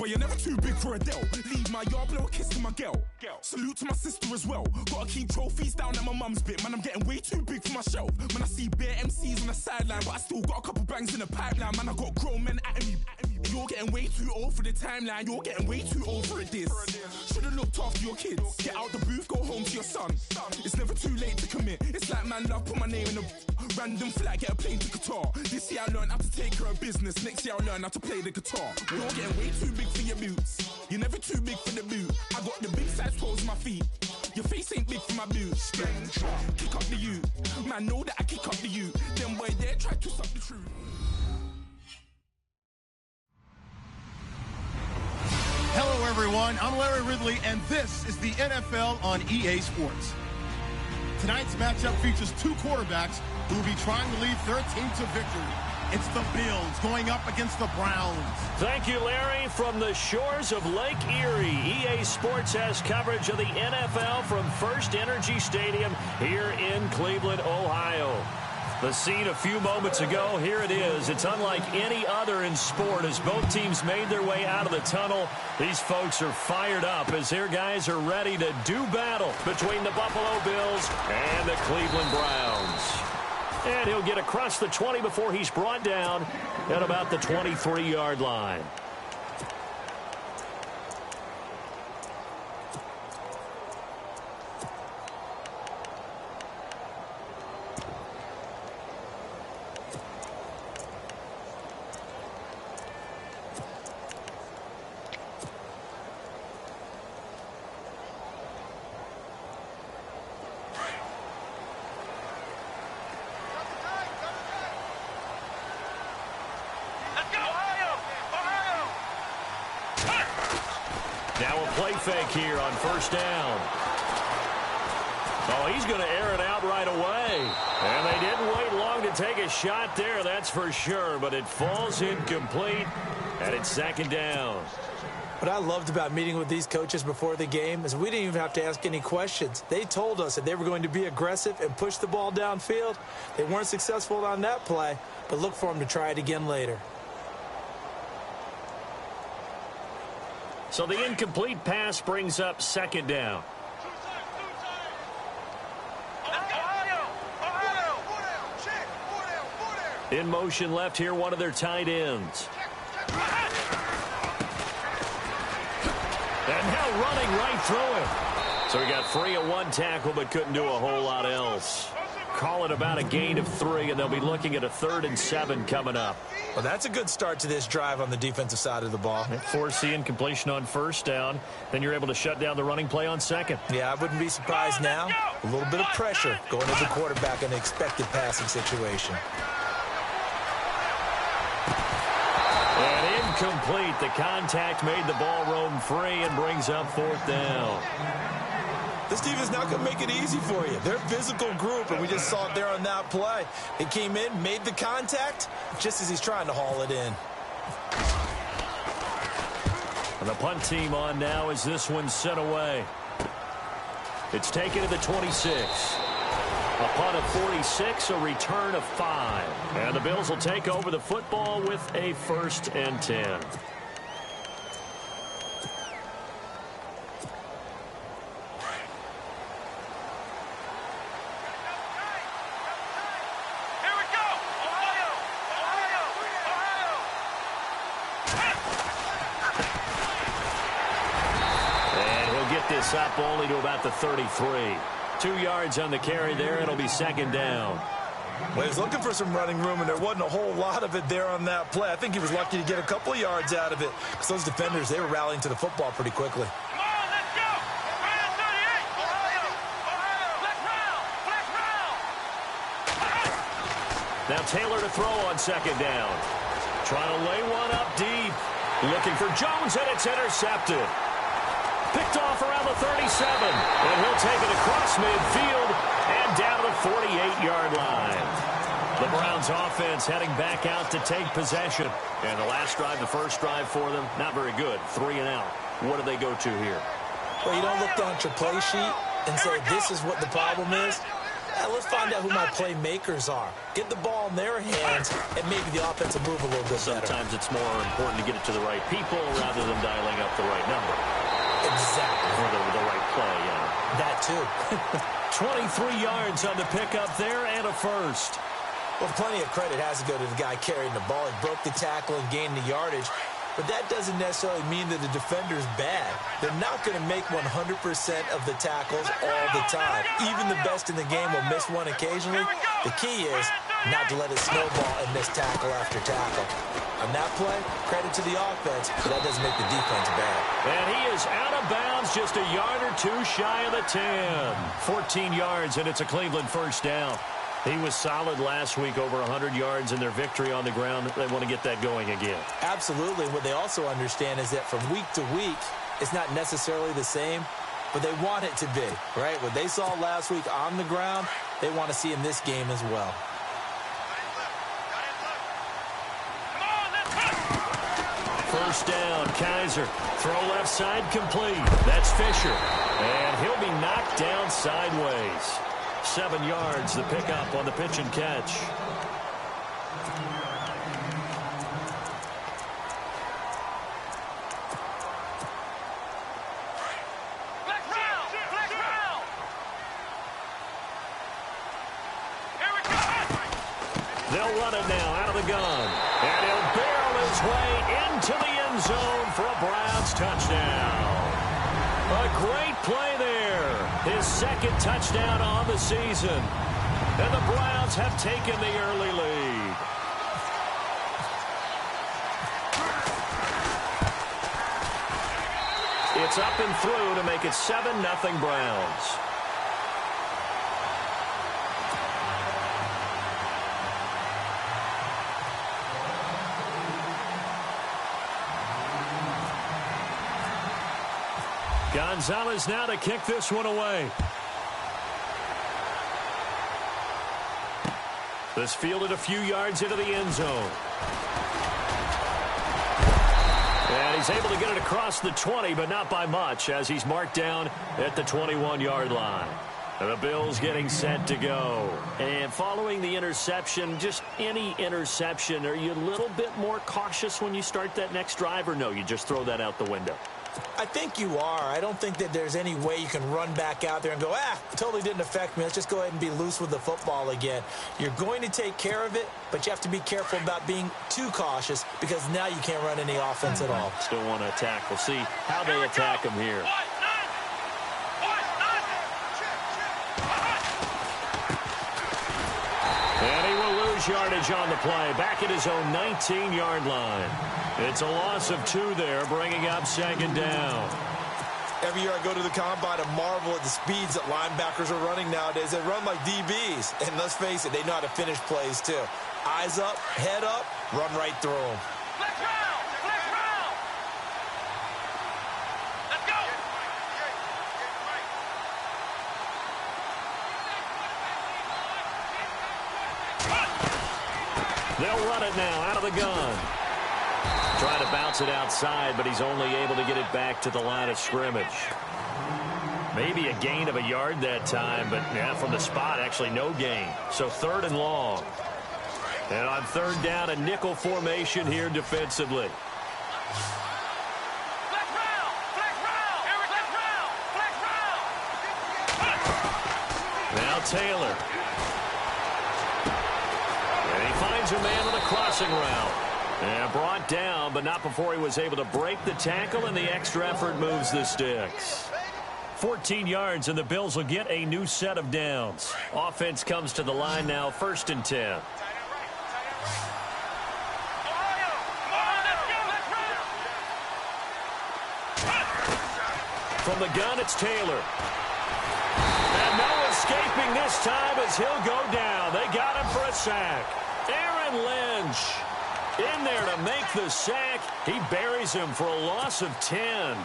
But you're never too big for a deal. Leave my yard, blow a kiss to my girl. Salute to my sister as well. Gotta keep trophies down at my mum's bit. Man, I'm getting way too big for my shelf. Man, I see bare MCs on the sideline, but I still got a couple bangs in the pipeline. Man, I got grown men at me. You're getting way too old for the timeline. You're getting way too old for a diss. Should've looked after your kids. Get out the booth, go home to your son. It's never too late to commit. It's like man love, put my name in a random flat, get a plane to Qatar. This year I learned how to take care of business. Next year I'll learn how to play the guitar. You're getting way too big for your boots. You're never too big for the boot. I got the big size toes on my feet. Your face ain't big for my boots. Kick up the you. Man, know that I kick up the you. Them boy there try to stop the truth. Hello, everyone. I'm Larry Ridley, and this is the NFL on EA Sports. Tonight's matchup features two quarterbacks who will be trying to lead their team to victory. It's the Bills going up against the Browns. Thank you, Larry. From the shores of Lake Erie, EA Sports has coverage of the NFL from First Energy Stadium here in Cleveland, Ohio. The scene a few moments ago, here it is. It's unlike any other in sport as both teams made their way out of the tunnel. These folks are fired up as their guys are ready to do battle between the Buffalo Bills and the Cleveland Browns. And he'll get across the 20 before he's brought down at about the 23-yard line. Now a play fake here on first down. Oh, he's going to air it out right away. And they didn't wait long to take a shot there, that's for sure. But it falls incomplete, and it's second down. What I loved about meeting with these coaches before the game is we didn't even have to ask any questions. They told us that they were going to be aggressive and push the ball downfield. They weren't successful on that play, but look for them to try it again later. So the incomplete pass brings up second down. In motion left here, one of their tight ends. And now running right through him. So he got free of one tackle but couldn't do a whole lot else. Call it about a gain of 3, and they'll be looking at a 3rd and 7 coming up. Well, that's a good start to this drive on the defensive side of the ball. Force the incompletion on first down. Then you're able to shut down the running play on second. Yeah, I wouldn't be surprised now. A little bit of pressure going to the quarterback in an expected passing situation. And incomplete. The contact made the ball roam free and brings up 4th down. This team is not going to make it easy for you. They're a physical group, and we just saw it there on that play. He came in, made the contact, just as he's trying to haul it in. And the punt team on now as this one's sent away. It's taken to the 26. A punt of 46, a return of 5. And the Bills will take over the football with a 1st and 10. This up only to about the 33. 2 yards on the carry there. It'll be second down. Well, he was looking for some running room, and there wasn't a whole lot of it there on that play. I think he was lucky to get a couple of yards out of it because those defenders, they were rallying to the football pretty quickly. Come on, let's go. Right at 38. Ohio. Let's round. Now Taylor to throw on second down. Trying to lay one up deep. Looking for Jones, and it's intercepted. Picked off around the 37, and he'll take it across midfield and down to the 48-yard line. The Browns offense heading back out to take possession. And the last drive, the first drive for them, not very good. 3 and out. What do they go to here? Well, you don't look down at your play sheet and say, this is what the problem is. Let's find out who my playmakers are. Get the ball in their hands, and maybe the offense will move a little bit better. Sometimes it's more important to get it to the right people rather than dial too. 23 yards on the pickup there and a first. Well, plenty of credit has to go to the guy carrying the ball. He broke the tackle and gained the yardage. But that doesn't necessarily mean that the defender's bad. They're not going to make 100% of the tackles all the time. Even the best in the game will miss one occasionally. The key is not to let it snowball and miss tackle after tackle. On that play, credit to the offense, but that doesn't make the defense bad. And he is out of bounds, just a yard or two shy of the 10. 14 yards, and it's a Cleveland first down. He was solid last week, over 100 yards in their victory on the ground. They want to get that going again. Absolutely. What they also understand is that from week to week, it's not necessarily the same, but they want it to be, right? What they saw last week on the ground, they want to see in this game as well. First down, Kaiser. Throw left side complete. That's Fisher. And he'll be knocked down sideways. 7 yards, the pickup on the pitch and catch. They'll run it now out of the gun. And he'll barrel his way into the end zone for a Browns touchdown. A great play there. His second touchdown on the season. And the Browns have taken the early lead. It's up and through to make it 7-0 Browns. Gonzalez now to kick this one away. This fielded a few yards into the end zone. And he's able to get it across the 20, but not by much, as he's marked down at the 21-yard line. And the Bills getting set to go. And following the interception, just any interception, are you a little bit more cautious when you start that next drive, or no, you just throw that out the window? I think you are. I don't think that there's any way you can run back out there and go, totally didn't affect me. Let's just go ahead and be loose with the football again. You're going to take care of it, but you have to be careful about being too cautious, because now you can't run any offense at all. Still want to attack. We'll see how they attack him here. And he will lose yardage on the play, back at his own 19-yard line. It's a loss of 2 there, bringing up second down. Every year I go to the combine and marvel at the speeds that linebackers are running nowadays. They run like DBs. And let's face it, they know how to finish plays too. Eyes up, head up, run right through them. Let's round! Let's go! They'll run it now out of the gun. Trying to bounce it outside, but he's only able to get it back to the line of scrimmage. Maybe a gain of a yard that time, but from the spot, actually no gain. So 3rd and long. And on 3rd down, a nickel formation here defensively. Now Taylor. And he finds a man on a crossing route. And brought down, but not before he was able to break the tackle, and the extra effort moves the sticks. 14 yards, and the Bills will get a new set of downs. Offense comes to the line now, 1st and 10. From the gun, it's Taylor. And no escaping this time as he'll go down. They got him for a sack. Aaron Lynch in there to make the sack. He buries him for a loss of 10.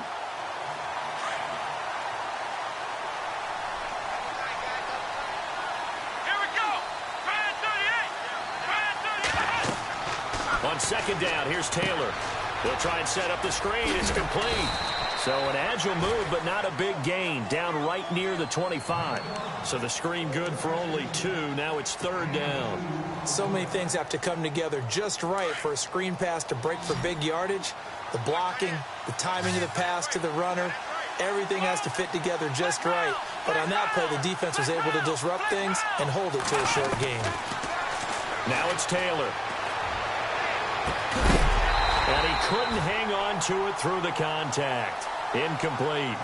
On 2nd down, here's Taylor. They'll try and set up the screen. It's complete. So an agile move, but not a big gain. Down right near the 25. So the screen good for only 2. Now it's 3rd down. So many things have to come together just right for a screen pass to break for big yardage. The blocking, the timing of the pass to the runner, Everything has to fit together just right. But on that play, the defense was able to disrupt things and hold it to a short game. Now it's Taylor. And he couldn't hang on to it through the contact. Incomplete.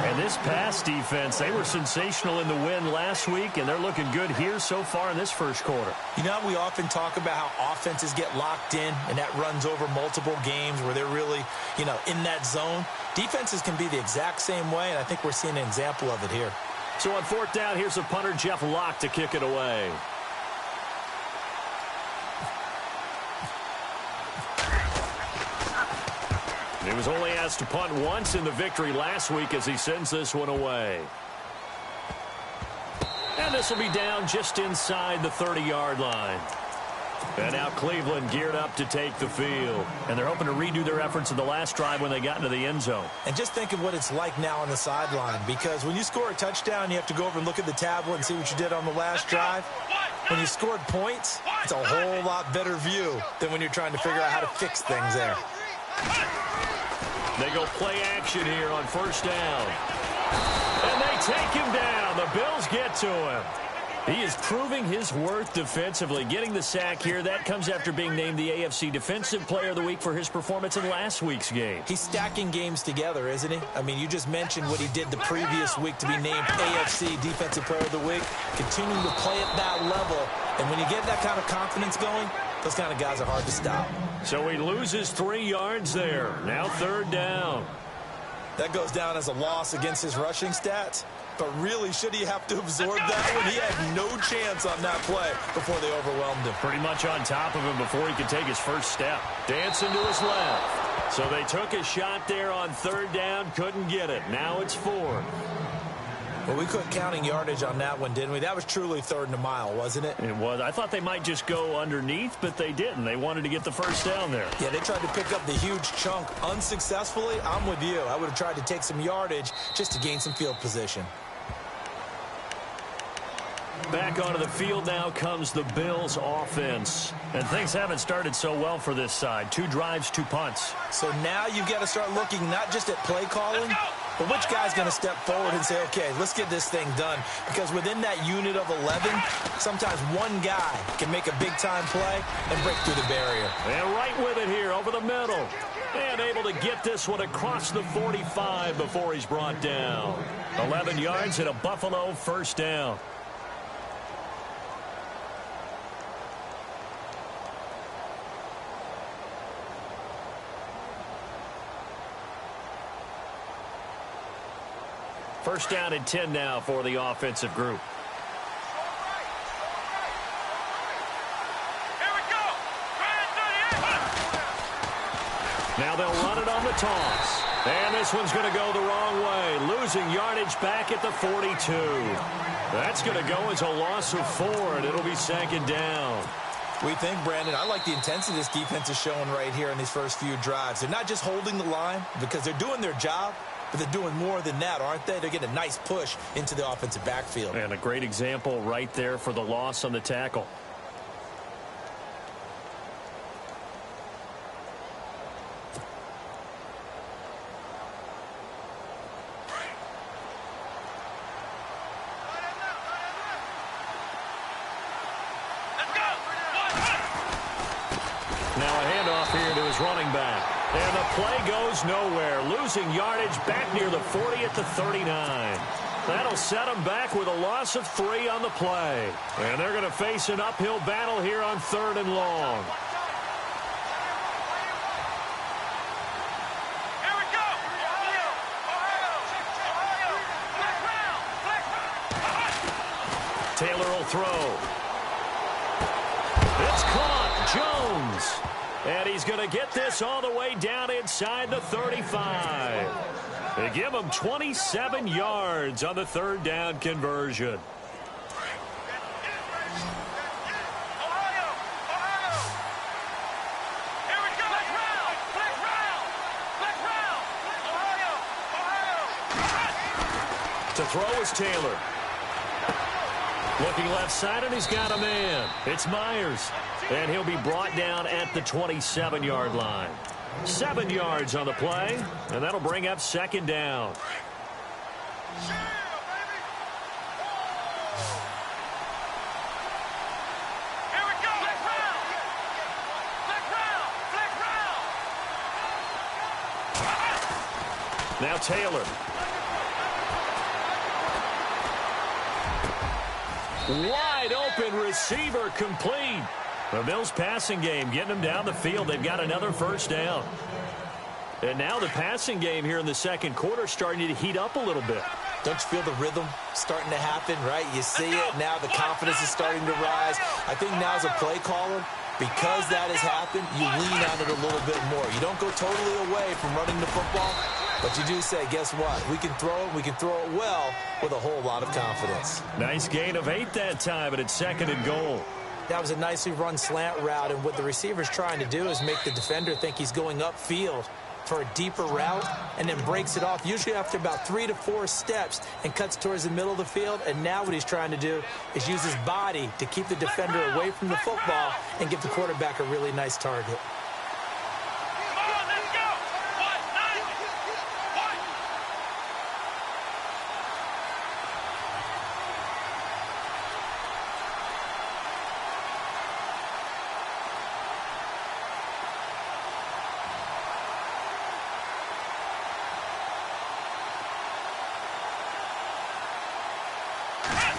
And this pass defense, they were sensational in the win last week, and they're looking good here so far in this first quarter. You know, we often talk about how offenses get locked in, and that runs over multiple games where they're really, in that zone. Defenses can be the exact same way, and I think we're seeing an example of it here. So on fourth down, here's the punter, Jeff Locke, to kick it away. He was only asked to punt once in the victory last week as he sends this one away. And this will be down just inside the 30-yard line. And now Cleveland geared up to take the field. And they're hoping to redo their efforts in the last drive when they got into the end zone. And just think of what it's like now on the sideline, because when you score a touchdown, you have to go over and look at the tablet and see what you did on the last drive. When you scored points, it's a whole lot better view than when you're trying to figure out how to fix things there. They go play action here on first down. And they take him down. The Bills get to him. He is proving his worth defensively. Getting the sack here, that comes after being named the AFC Defensive Player of the Week for his performance in last week's game. He's stacking games together, isn't he? I mean, you just mentioned what he did the previous week to be named AFC Defensive Player of the Week. Continuing to play at that level. And when you get that kind of confidence going, those kind of guys are hard to stop. So he loses 3 yards there. Now third down. That goes down as a loss against his rushing stats. But really, should he have to absorb that when he had no chance on that play before they overwhelmed him? Pretty much on top of him before he could take his first step. Dancing to his left. So they took a shot there on third down, couldn't get it. Now it's 4. Well, we quit counting yardage on that one, didn't we? That was truly third and a mile, wasn't it? It was. I thought they might just go underneath, but they didn't. They wanted to get the first down there. Yeah, they tried to pick up the huge chunk unsuccessfully. I'm with you. I would have tried to take some yardage just to gain some field position. Back onto the field now comes the Bills offense. And things haven't started so well for this side. 2 drives, 2 punts. So now you've got to start looking not just at play calling, but which guy's going to step forward and say, okay, let's get this thing done. Because within that unit of 11, sometimes one guy can make a big-time play and break through the barrier. And right with it here over the middle. And able to get this one across the 45 before he's brought down. 11 yards and a Buffalo first down. First down and 10 now for the offensive group. Here we go. Now they'll run it on the toss. And this one's going to go the wrong way. Losing yardage back at the 42. That's going to go as a loss of 4, and it'll be second down. We think, Brandon, I like the intensity this defense is showing right here in these first few drives. They're not just holding the line because they're doing their job, but they're doing more than that, aren't they? They're getting a nice push into the offensive backfield. And a great example right there for the loss on the tackle. Now a handoff here to his running back. And the play goes nowhere. Losing yardage back near the 40 at the 39. That'll set them back with a loss of 3 on the play. And they're going to face an uphill battle here on 3rd and long. Here we go. Taylor will throw. It's caught. Jones. And he's going to get this all the way down inside the 35. They give him 27 yards on the 3rd down conversion. To throw is Taylor. Looking left side, and he's got a man. It's Myers. And he'll be brought down at the 27-yard line. 7 yards on the play, and that'll bring up second down. Now Taylor. Wide open receiver complete. The Bills passing game getting them down the field. They've got another first down. And now the passing game here in the second quarter starting to heat up a little bit. Don't you feel the rhythm starting to happen, right? You see it now. The confidence is starting to rise. I think now as a play caller, because that has happened, you lean on it a little bit more. You don't go totally away from running the football, but you do say, guess what? We can throw it. We can throw it well with a whole lot of confidence. Nice gain of 8 that time, and it's second and goal. That was a nicely run slant route, and what the receiver's trying to do is make the defender think he's going upfield for a deeper route, and then breaks it off, usually after about 3 to 4 steps, and cuts towards the middle of the field. And now what he's trying to do is use his body to keep the defender away from the football and give the quarterback a really nice target.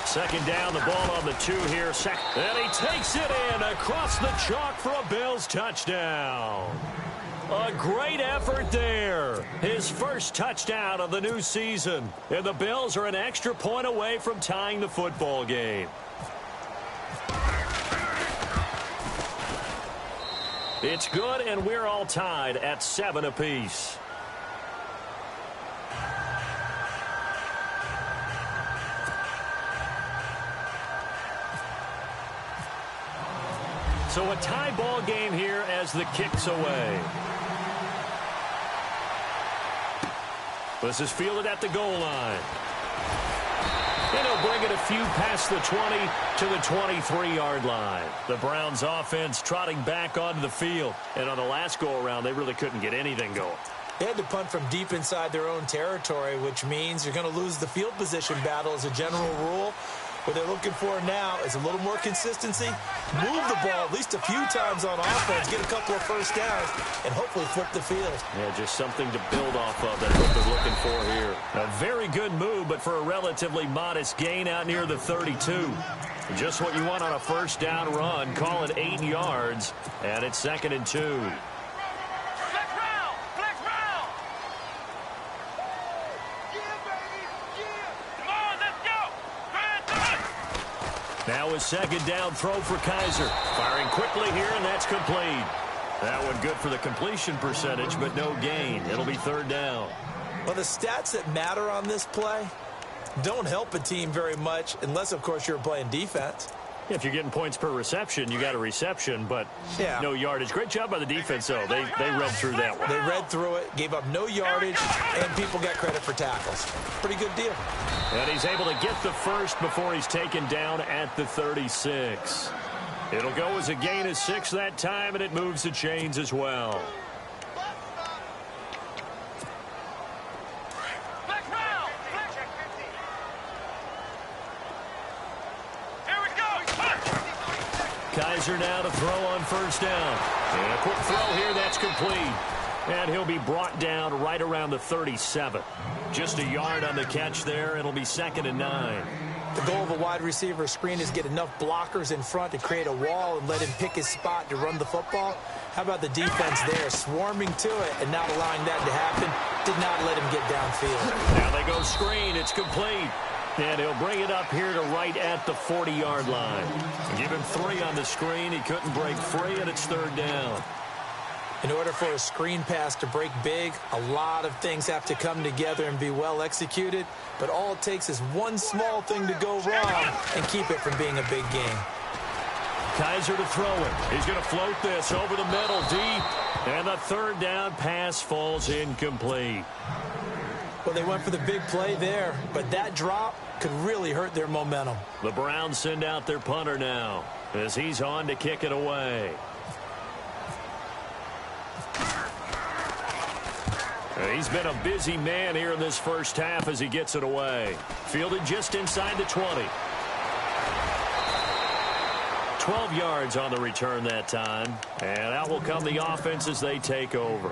Second down, the ball on the 2 here. And he takes it in across the chalk for a Bills touchdown. A great effort there. His first touchdown of the new season. And the Bills are an extra point away from tying the football game. It's good, and we're all tied at 7 apiece. So a tie ball game here as the kick's away. This is fielded at the goal line. And he'll bring it a few past the 20 to the 23-yard line. The Browns offense trotting back onto the field. And on the last go-around, they really couldn't get anything going. They had to punt from deep inside their own territory, which means you're going to lose the field position battle as a general rule. What they're looking for now is a little more consistency, move the ball at least a few times on offense, get a couple of first downs, and hopefully flip the field. Yeah, just something to build off of. That's what they're looking for here. A very good move, but for a relatively modest gain out near the 32. Just what you want on a first down run. Call it 8 yards, and it's second and 2. Now a second down throw for Kaiser. Firing quickly here, and that's complete. That one good for the completion percentage, but no gain. It'll be third down. Well, the stats that matter on this play don't help a team very much unless, of course, you're playing defense. If you're getting points per reception, you got a reception, but no yardage. Great job by the defense, though. They read through that one. They read through it, gave up no yardage, and people got credit for tackles. Pretty good deal. And he's able to get the first before he's taken down at the 36. It'll go as a gain of 6 that time, and it moves the chains as well. Kaiser now to throw on first down. And a quick throw here, that's complete. And he'll be brought down right around the 37. Just a yard on the catch there. It'll be second and 9. The goal of a wide receiver screen is get enough blockers in front to create a wall and let him pick his spot to run the football. How about the defense there, swarming to it and not allowing that to happen? Did not let him get downfield. Now they go screen. It's complete. And he'll bring it up here to right at the 40-yard line. Give him 3 on the screen. He couldn't break free, and it's third down. In order for a screen pass to break big, a lot of things have to come together and be well executed. But all it takes is one small thing to go wrong and keep it from being a big game. Kaiser to throw it. He's going to float this over the middle deep. And the third down pass falls incomplete. Well, they went for the big play there, but that drop could really hurt their momentum. The Browns send out their punter now as he's on to kick it away. He's been a busy man here in this first half as he gets it away. Fielded just inside the 20. 12 yards on the return that time. And out will come the offense as they take over.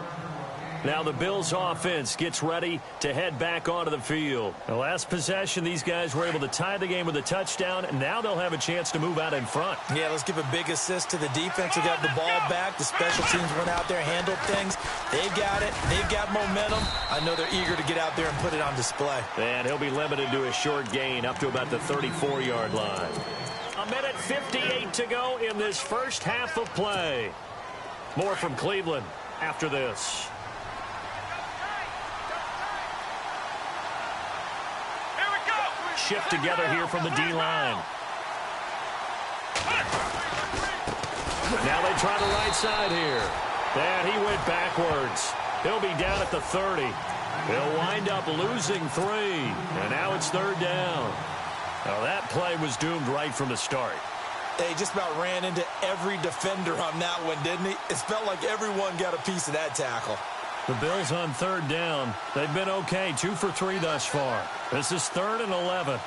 Now the Bills offense gets ready to head back onto the field. The last possession, these guys were able to tie the game with a touchdown, and now they'll have a chance to move out in front. Yeah, let's give a big assist to the defense who got the ball back. The special teams went out there, handled things. They got it. They've got momentum. I know they're eager to get out there and put it on display. And he'll be limited to a short gain up to about the 34-yard line. 1:58 to go in this first half of play. More from Cleveland after this. Shift together here from the D-line. Now they try the right side here. And he went backwards. He'll be down at the 30. He'll wind up losing 3. And now it's third down. Now that play was doomed right from the start. They just about ran into every defender on that one, didn't he? It felt like everyone got a piece of that tackle. The Bills on third down. They've been okay, 2 for 3 thus far. This is 3rd and 11.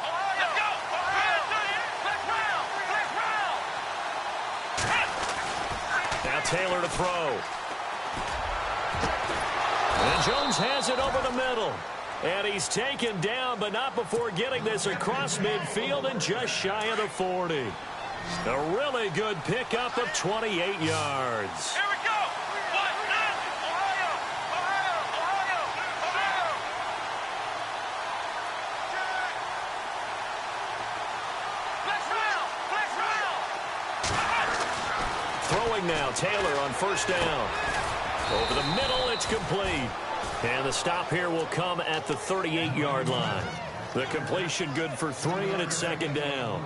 Now Taylor to throw. And Jones has it over the middle. And he's taken down, but not before getting this across midfield and just shy of the 40. A really good pickup of 28 yards. Here we go. Throwing now, Taylor on first down. Over the middle, it's complete. And the stop here will come at the 38-yard line. The completion good for 3, and it's second down.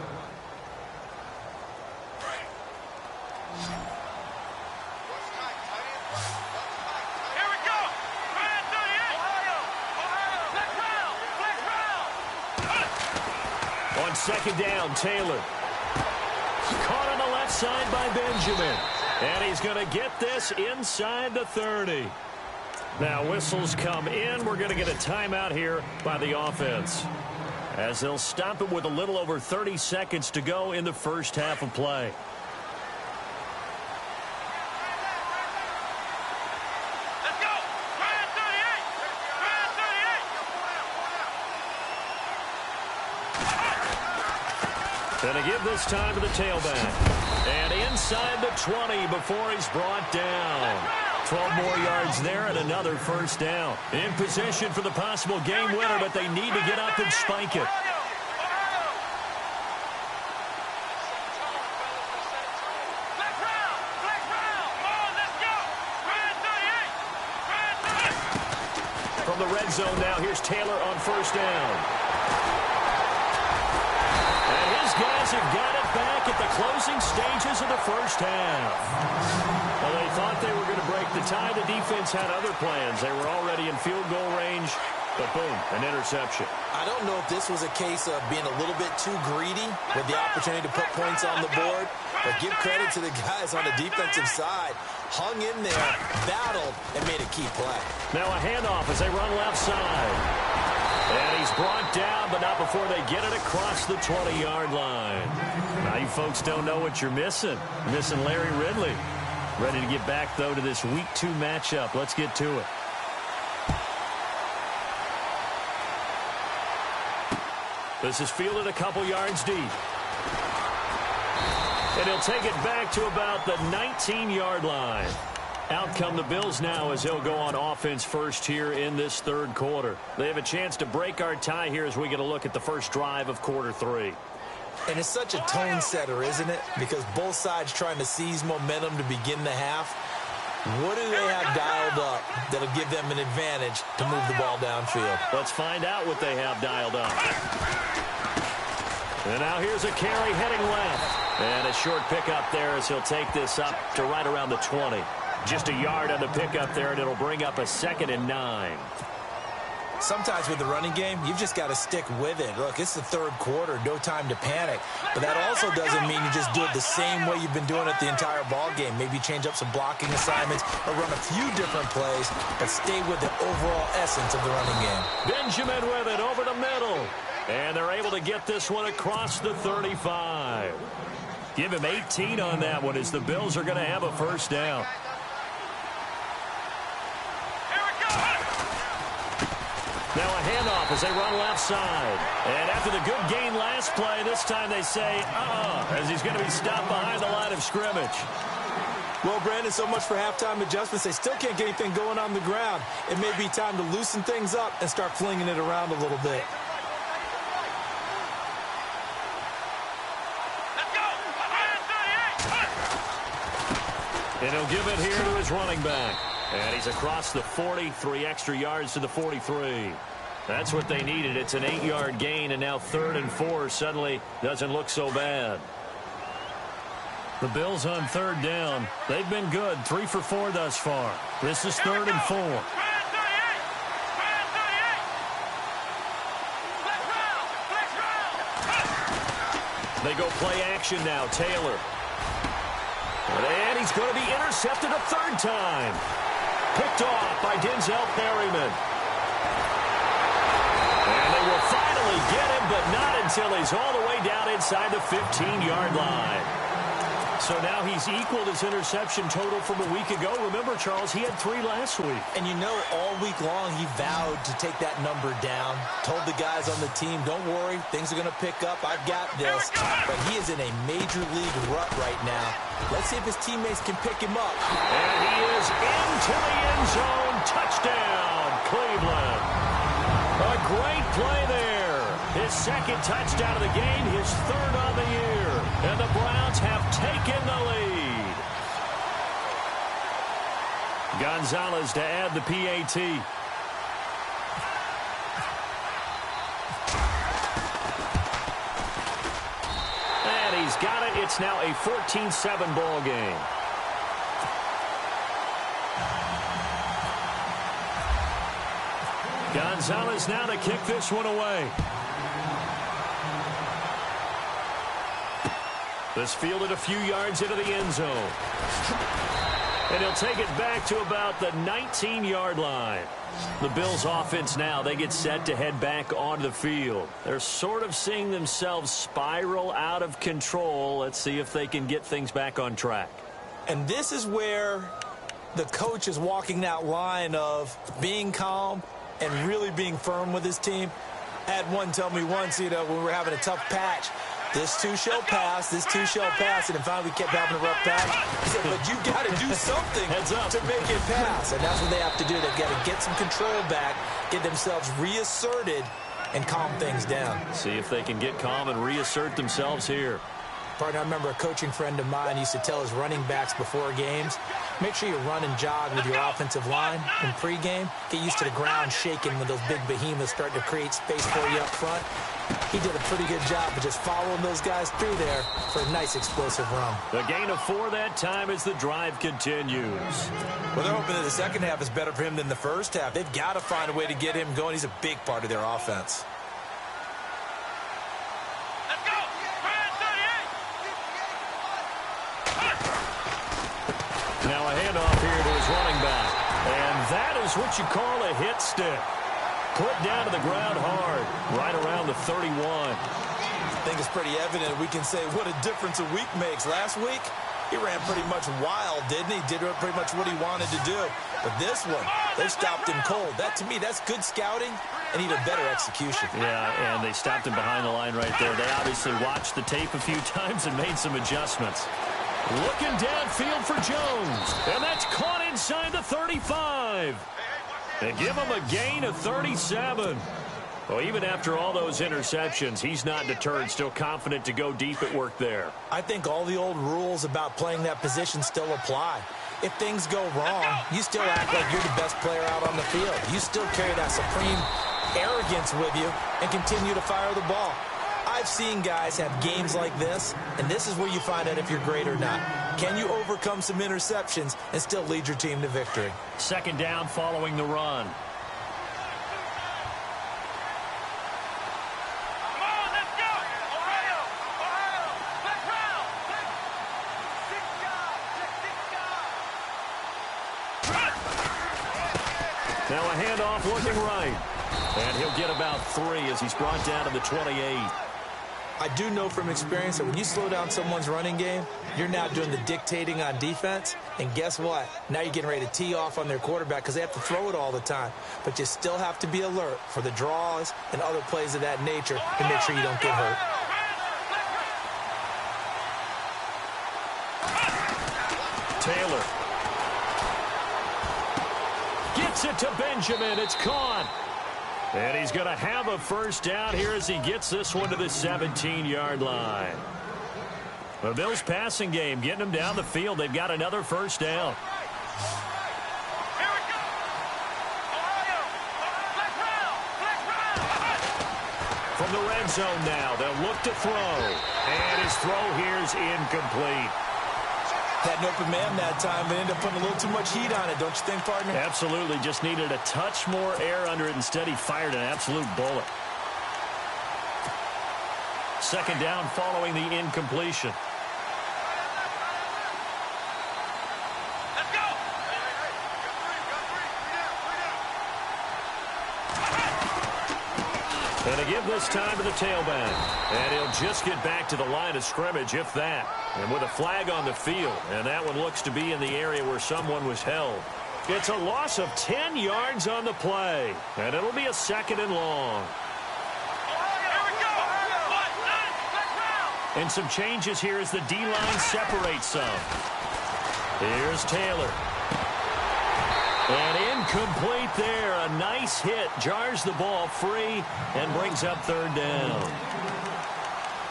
Here we go. Man 38. On second down, Taylor. Caught on the left side by Benjamin. And he's going to get this inside the 30. Now whistles come in. We're going to get a timeout here by the offense, as they'll stop it with a little over 30 seconds to go in the first half of play. Let's go. Man 38. Man 38. Gonna give this time to the tailback. And inside the 20 before he's brought down. 12 more yards there and another first down. In position for the possible game winner, but they need to get up and spike it. From the red zone now, here's Taylor on first down. And his guys have got it back at the closing stages of the first half. Well, they thought they were going to break the tie. The defense had other plans. They were already in field goal range, but boom, an interception. I don't know if this was a case of being a little bit too greedy with the opportunity to put points on the board, but give credit to the guys on the defensive side. Hung in there, battled, and made a key play. Now a handoff as they run left side. And he's brought down, but not before they get it across the 20-yard line. Now you folks don't know what you're missing. You're missing Larry Ridley. Ready to get back, though, to this Week 2 matchup. Let's get to it. This is fielded a couple yards deep. And he'll take it back to about the 19-yard line. Out come the Bills now as they'll go on offense first here in this third quarter. They have a chance to break our tie here as we get a look at the first drive of quarter 3. And it's such a tone setter, isn't it? Because both sides trying to seize momentum to begin the half. What do they have dialed up that'll give them an advantage to move the ball downfield? Let's find out what they have dialed up. And now here's a carry heading left. And a short pickup there as he'll take this up to right around the 20. Just a yard on the pickup there, and it'll bring up a 2nd and 9. Sometimes with the running game, you've just got to stick with it. Look, it's the third quarter, no time to panic. But that also doesn't mean you just do it the same way you've been doing it the entire ball game. Maybe change up some blocking assignments or run a few different plays, but stay with the overall essence of the running game. Benjamin with it over the middle. And they're able to get this one across the 35. Give him 18 on that one as the Bills are going to have a first down. Now a handoff as they run left side. And after the good gain last play, this time they say, as he's going to be stopped behind the line of scrimmage. Well, Brandon, so much for halftime adjustments. They still can't get anything going on the ground. It may be time to loosen things up and start flinging it around a little bit. And he'll give it here to his running back. And he's across the 40, 3 extra yards to the 43. That's what they needed. It's an 8-yard gain, and now 3rd and 4 suddenly doesn't look so bad. The Bills on 3rd down. They've been good, 3 for 4 thus far. This is 3rd and 4. They go play action now. Taylor. And he's going to be intercepted a 3rd time. Picked off by Denzel Perryman. And they will finally get him, but not until he's all the way down inside the 15-yard line. So now he's equaled his interception total from a week ago. Remember, Charles, he had 3 last week. And you know, all week long he vowed to take that number down. Told the guys on the team, don't worry, things are going to pick up. I've got this. But he is in a major league rut right now. Let's see if his teammates can pick him up. And he is into the end zone. Touchdown, Cleveland. A great play there. His 2nd touchdown of the game, his 3rd on the year. And the Browns have taken the lead. Gonzalez to add the PAT. And he's got it. It's now a 14-7 ball game. Gonzalez now to kick this one away. This fielded a few yards into the end zone. And he'll take it back to about the 19-yard line. The Bills offense now, they get set to head back onto the field. They're sort of seeing themselves spiral out of control. Let's see if they can get things back on track. And this is where the coach is walking that line of being calm and really being firm with his team. I had one tell me once, when we were having a tough patch, this too shall pass, this too shall pass, and finally we kept having a rough patch. He said, but you got to do something to make it pass, and that's what they have to do. They've got to get some control back, get themselves reasserted, and calm things down. See if they can get calm and reassert themselves here. Partner, I remember a coaching friend of mine used to tell his running backs before games, make sure you run and jog with your offensive line in pregame. Get used to the ground shaking when those big behemoths start to create space for you up front. He did a pretty good job of just following those guys through there for a nice explosive run. A gain of 4 that time as the drive continues. Well, they're hoping that the second half is better for him than the first half. They've got to find a way to get him going. He's a big part of their offense. Now a handoff here to his running back. And that is what you call a hit stick. Put down to the ground hard, right around the 31. I think it's pretty evident we can say what a difference a week makes. Last week, he ran pretty much wild, didn't he? Did pretty much what he wanted to do. But this one, they stopped him cold. That, to me, that's good scouting and even better execution. Yeah, and they stopped him behind the line right there. They obviously watched the tape a few times and made some adjustments. Looking downfield for Jones. And that's caught inside the 35. And give him a gain of 37. Well, even after all those interceptions, he's not deterred, still confident to go deep at work there. I think all the old rules about playing that position still apply. If things go wrong, you still act like you're the best player out on the field. You still carry that supreme arrogance with you and continue to fire the ball. I've seen guys have games like this, and this is where you find out if you're great or not. Can you overcome some interceptions and still lead your team to victory? Second down following the run. Now a handoff looking right. And he'll get about 3 as he's brought down to the 28. I do know from experience that when you slow down someone's running game, you're now doing the dictating on defense. And guess what? Now you're getting ready to tee off on their quarterback because they have to throw it all the time. But you still have to be alert for the draws and other plays of that nature to make sure you don't get hurt. Taylor gets it to Benjamin. It's caught. And he's going to have a first down here as he gets this one to the 17-yard line. The Bills' passing game getting them down the field. They've got another first down. From the red zone now, they'll look to throw. And his throw here is incomplete. Had an open man that time, but ended up putting a little too much heat on it, don't you think, partner? Absolutely. Just needed a touch more air under it. Instead, he fired an absolute bullet. Second down following the incompletion. Let's go. And to give this time to the tailback. And he'll just get back to the line of scrimmage, if that. And with a flag on the field. And that one looks to be in the area where someone was held. It's a loss of 10 yards on the play. And it'll be a second and long. And some changes here as the D-line separates some. Here's Taylor. And incomplete there. A nice hit. Jars the ball free and brings up third down.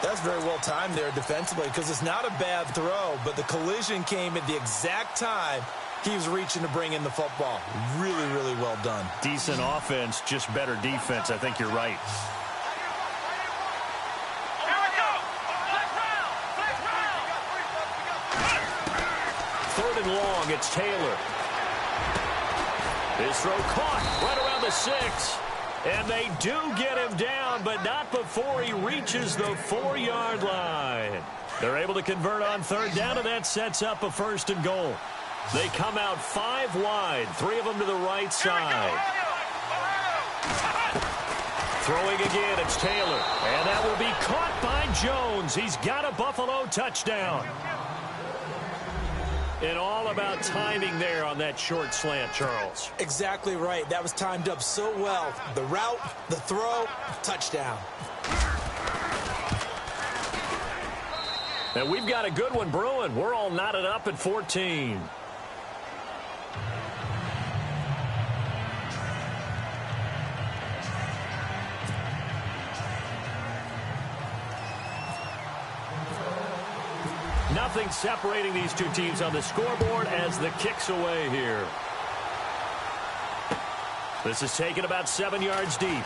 That's very well timed there defensively because it's not a bad throw, but the collision came at the exact time he was reaching to bring in the football. Really, really well done. Decent offense, just better defense. I think you're right. Third and long, it's Taylor. His throw caught right around the 6. And they do get him down, but not before he reaches the 4-yard line. They're able to convert on third down, and that sets up a first and goal. They come out 5 wide, 3 of them to the right side. Throwing again, it's Taylor. And that will be caught by Jones. He's got a Buffalo touchdown. And all about timing there on that short slant, Charles. Exactly right. That was timed up so well. The route, the throw, touchdown. And we've got a good one brewing. We're all knotted up at 14. Nothing separating these two teams on the scoreboard as the kick's away here. This is taken about 7 yards deep.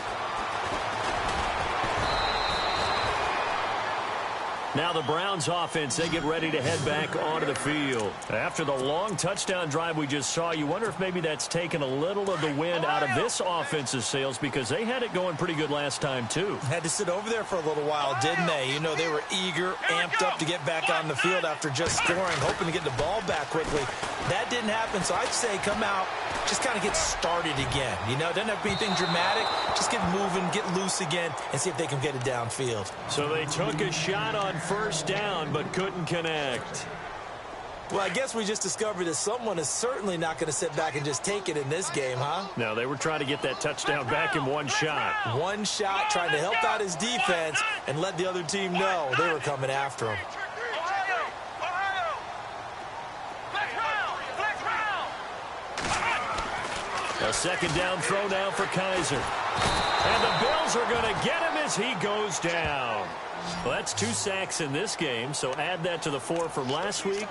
Now the Browns offense, they get ready to head back onto the field. After the long touchdown drive we just saw, you wonder if maybe that's taken a little of the wind out of this offense's sails because they had it going pretty good last time too. Had to sit over there for a little while, didn't they? You know, they were eager, amped up to get back on the field after just scoring, hoping to get the ball back quickly. That didn't happen, so I'd say come out, just kind of get started again. You know, it doesn't have to be anything dramatic. Just get moving, get loose again, and see if they can get it downfield. So they took a shot on first down, but couldn't connect. Well, I guess we just discovered that someone is certainly not going to sit back and just take it in this game, huh? No, they were trying to get that touchdown back in one shot. One shot, trying to help out his defense and let the other team know they were coming after him. A second down throw now for Kaiser. And the Bills are going to get him as he goes down. Well, that's 2 sacks in this game, so add that to the 4 from last week.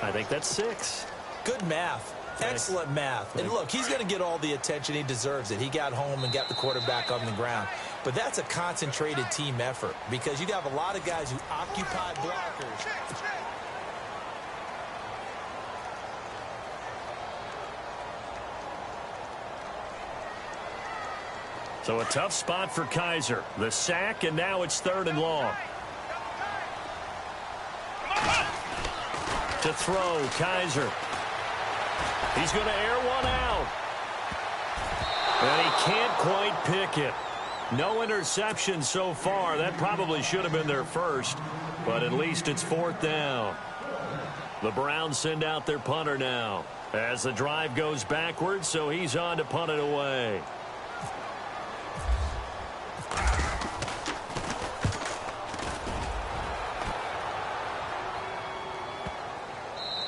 I think that's 6. Good math. Excellent math. And look, he's going to get all the attention. He deserves it. He got home and got the quarterback on the ground. But that's a concentrated team effort because you have a lot of guys who occupy blockers. So a tough spot for Kaiser. The sack, and now it's third and long. To throw, Kaiser. He's going to air one out. And he can't quite pick it. No interception so far. That probably should have been their first, but at least it's 4th down. The Browns send out their punter now as the drive goes backwards, so he's on to punt it away.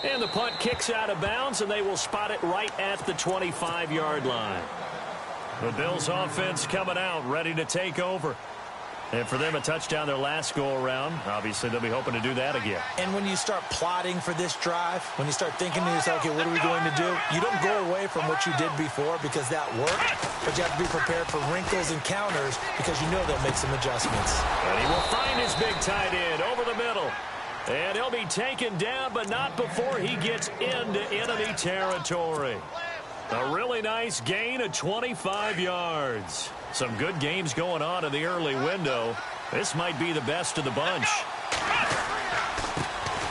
And the punt kicks out of bounds, and they will spot it right at the 25-yard line. The Bills offense coming out, ready to take over. And for them, a touchdown their last go-around. Obviously, they'll be hoping to do that again. And when you start plotting for this drive, when you start thinking to yourself, okay, what are we going to do? You don't go away from what you did before because that worked, but you have to be prepared for wrinkles and counters because you know they'll make some adjustments. And he will find his big tight end over the middle. And he'll be taken down, but not before he gets into enemy territory. A really nice gain of 25 yards. Some good games going on in the early window. This might be the best of the bunch.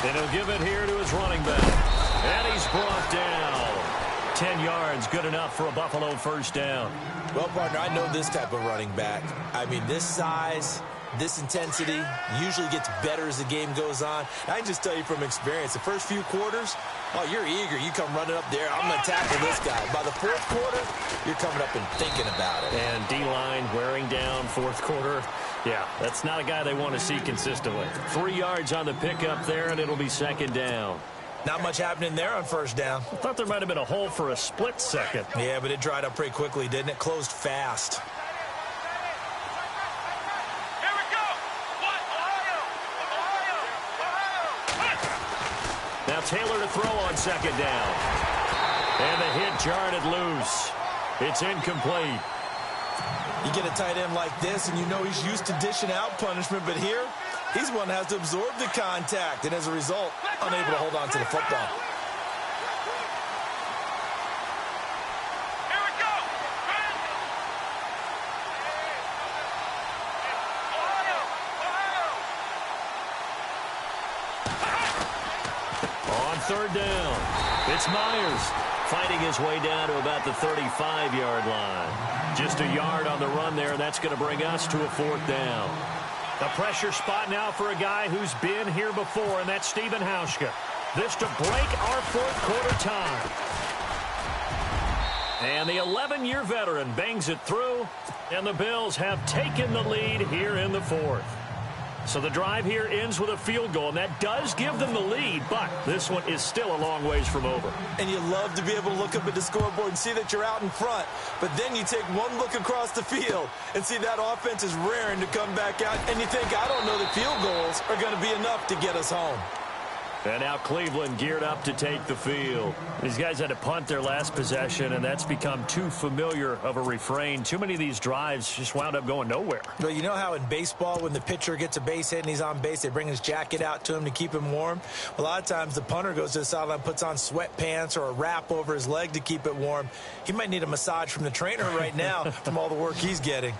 And he'll give it here to his running back. And he's brought down. 10 yards, good enough for a Buffalo first down. Well, partner, I know this type of running back. I mean, this size, this intensity usually gets better as the game goes on. I can just tell you from experience, the first few quarters, oh, you're eager. You come running up there. I'm going to tackle this guy. By the 4th quarter, you're coming up and thinking about it. And D-line wearing down 4th quarter. Yeah, that's not a guy they want to see consistently. 3 yards on the pickup there, and it'll be 2nd down. Not much happening there on 1st down. I thought there might have been a hole for a split second. Yeah, but it dried up pretty quickly, didn't it? Closed fast. Now Taylor to throw on 2nd down. And the hit jarred it loose. It's incomplete. You get a tight end like this, and you know he's used to dishing out punishment, but here, he's one that has to absorb the contact, and as a result, unable to hold on to the football. On 3rd down, it's Myers fighting his way down to about the 35-yard line. Just a yard on the run there, and that's going to bring us to a 4th down. A pressure spot now for a guy who's been here before, and that's Stephen Hauschka. This to break our 4th quarter tie. And the 11-year veteran bangs it through, and the Bills have taken the lead here in the 4th. So the drive here ends with a field goal, and that does give them the lead, but this one is still a long ways from over. And you love to be able to look up at the scoreboard and see that you're out in front, but then you take one look across the field and see that offense is raring to come back out, and you think, I don't know that field goals are going to be enough to get us home. And now Cleveland geared up to take the field. These guys had to punt their last possession, and that's become too familiar of a refrain. Too many of these drives just wound up going nowhere. Well, you know how in baseball, when the pitcher gets a base hit and he's on base, they bring his jacket out to him to keep him warm? A lot of times the punter goes to the sideline, puts on sweatpants or a wrap over his leg to keep it warm. He might need a massage from the trainer right now from all the work he's getting.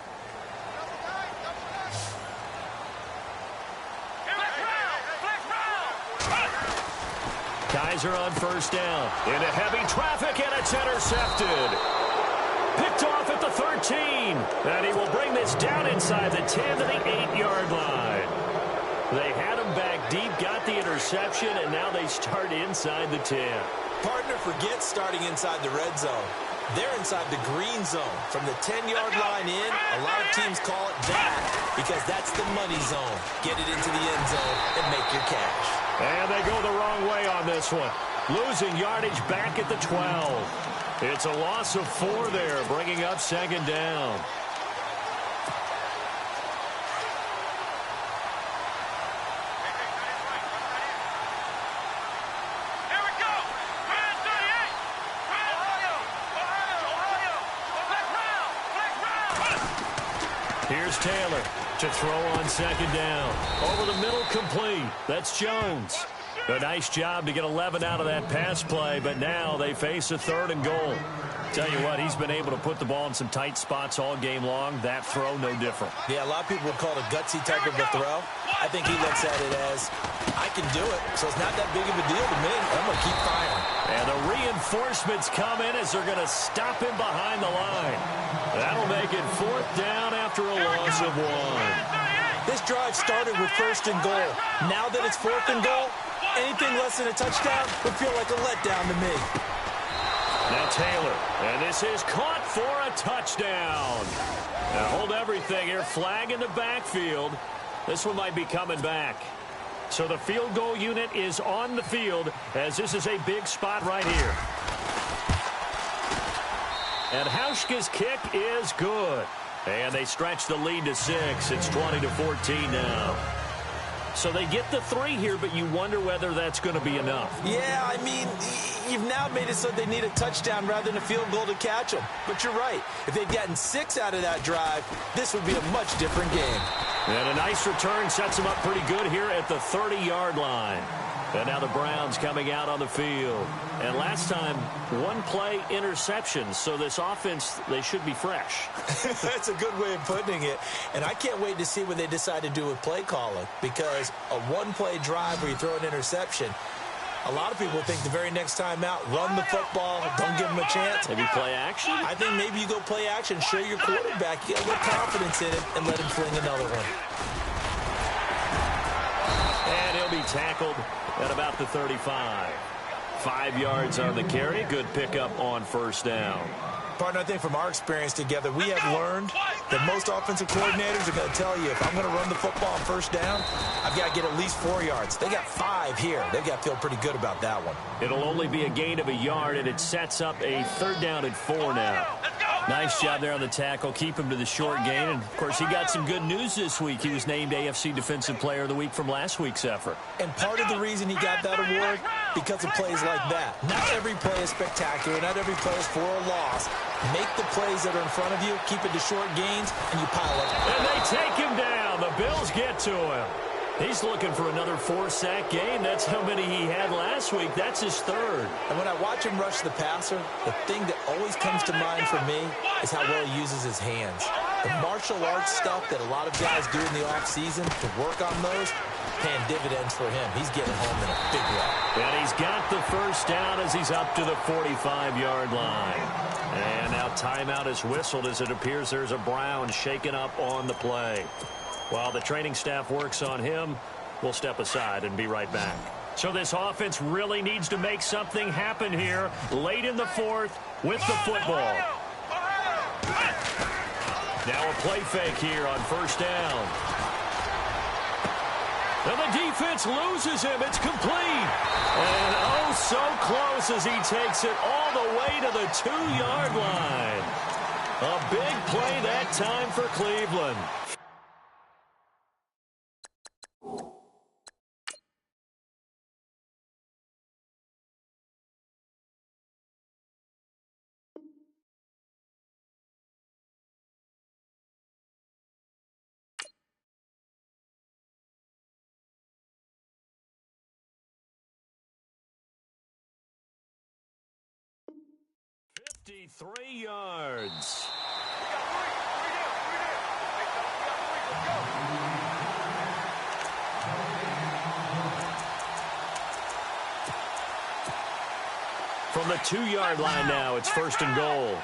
Kaiser on 1st down. Into heavy traffic, and it's intercepted. Picked off at the 13. And he will bring this down inside the 10 to the 8-yard line. They had him back deep, got the interception, and now they start inside the 10. Partner, forget starting inside the red zone. They're inside the green zone. From the 10-yard line in, a lot of teams call it that because that's the money zone. Get it into the end zone and make your cash. And they go the wrong way on this one. Losing yardage back at the 12. It's a loss of 4 there, bringing up 2nd down. Here's Taylor to throw on 2nd down. Over the middle, complete. That's Jones. A nice job to get 11 out of that pass play, but now they face a 3rd and goal. Tell you what, he's been able to put the ball in some tight spots all game long. That throw, no different. Yeah, a lot of people would call it a gutsy type of a throw. I think he looks at it as, I can do it, so it's not that big of a deal to me. I'm going to keep firing. And the reinforcements come in as they're going to stop him behind the line. That'll make it 4th down after a loss of 1. This drive started with 1st and goal. Now that it's 4th and goal, anything less than a touchdown would feel like a letdown to me. Now Taylor, and this is caught for a touchdown. Now hold everything here. Flag in the backfield. This one might be coming back. So the field goal unit is on the field as this is a big spot right here. And Hauschka's kick is good. And they stretch the lead to 6. It's 20-14 now. So they get the 3 here, but you wonder whether that's going to be enough. Yeah, I mean, you've now made it so they need a touchdown rather than a field goal to catch them. But you're right. If they'd gotten 6 out of that drive, this would be a much different game. And a nice return sets them up pretty good here at the 30-yard line. And now the Browns coming out on the field. And last time, 1-play interception. So this offense, they should be fresh. That's a good way of putting it. And I can't wait to see what they decide to do with play calling. Because a 1-play drive where you throw an interception, a lot of people think the very next time out, run the football, don't give them a chance. Maybe play action? I think maybe you go play action, show your quarterback, you get a little confidence in him, and let him fling another one. And he'll be tackled at about the 35. 5 yards on the carry. Good pickup on 1st down. Partner, I think from our experience together, we have learned that most offensive coordinators are going to tell you, if I'm going to run the football on 1st down, I've got to get at least 4 yards. They got 5 here. They've got to feel pretty good about that one. It'll only be a gain of a yard, and it sets up a 3rd down and 4 now. Nice job there on the tackle. Keep him to the short gain. And, of course, he got some good news this week. He was named AFC Defensive Player of the Week from last week's effort. And part of the reason he got that award, because of plays like that. Not every play is spectacular. Not every play is for a loss. Make the plays that are in front of you, keep it to short gains, and you pile up. And they take him down. The Bills get to him. He's looking for another 4-sack game. That's how many he had last week. That's his 3rd. And when I watch him rush the passer, the thing that always comes to mind for me is how well he uses his hands. The martial arts stuff that a lot of guys do in the offseason to work on those, paying dividends for him. He's getting home in a big way. And he's got the 1st down as he's up to the 45-yard line. And now timeout is whistled as it appears there's a Brown shaken up on the play. While the training staff works on him, we'll step aside and be right back. So this offense really needs to make something happen here late in the 4th with the football. Now a play fake here on 1st down. And the defense loses him. It's complete. And oh, so close as he takes it all the way to the 2-yard line. A big play that time for Cleveland. Three yards. From the 2-yard line now, it's 1st and goal.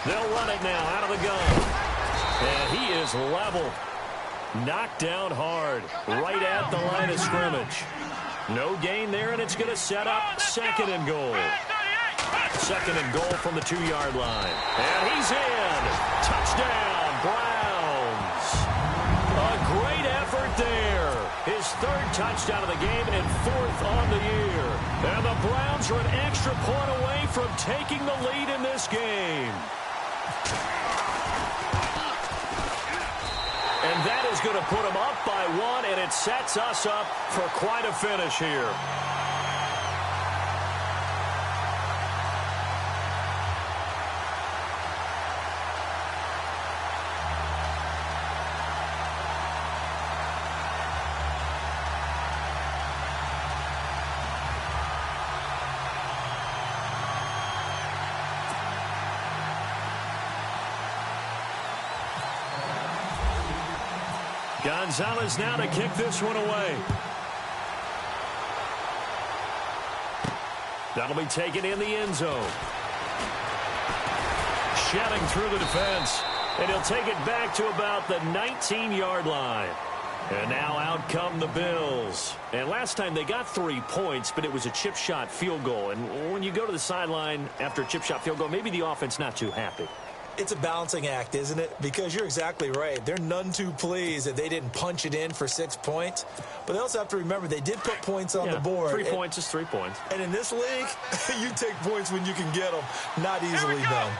They'll run it now out of the gun. And he is level. Knocked down hard, right at the line of scrimmage. No gain there, and it's going to set up 2nd and goal. 2nd and goal from the 2-yard line. And he's in. Touchdown, Browns. A great effort there. His 3rd touchdown of the game and 4th on the year. And the Browns are an extra point away from taking the lead in this game. And that is going to put them up by 1, and it sets us up for quite a finish here. Gonzalez now to kick this one away. That'll be taken in the end zone. Shedding through the defense. And he'll take it back to about the 19-yard line. And now out come the Bills. And last time they got 3 points, but it was a chip shot field goal. And when you go to the sideline after a chip shot field goal, maybe the offense not too happy. It's a balancing act, isn't it? Because you're exactly right. They're none too pleased that they didn't punch it in for 6 points. But they also have to remember they did put points on the board. 3 points is 3 points. And in this league, you take points when you can get them. Not easily done.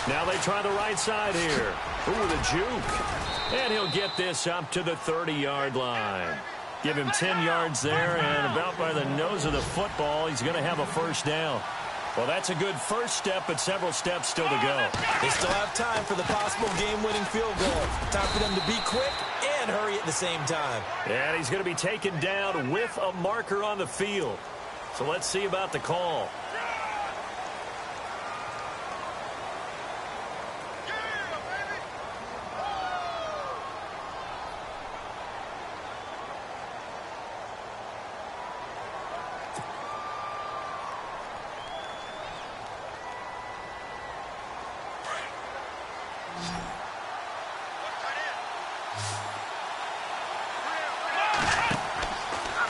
Now they try the right side here. Ooh, the juke. And he'll get this up to the 30-yard line. Give him 10 yards there, and about by the nose of the football, he's going to have a first down. Well, that's a good first step, but several steps still to go. They still have time for the possible game-winning field goal. Time for them to be quick and hurry at the same time. And he's going to be taken down with a marker on the field. So let's see about the call.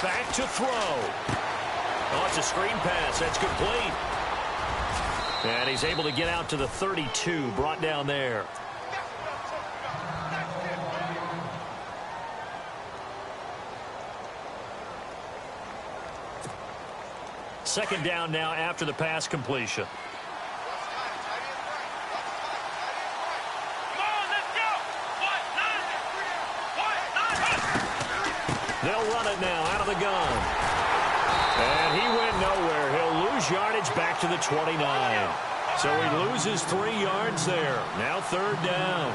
Back to throw. Oh, it's a screen pass. That's complete. And he's able to get out to the 32, brought down there. Second down now after the pass completion. They'll run it now out of the gun. And he went nowhere. He'll lose yardage back to the 29. So he loses 3 yards there. Now third down.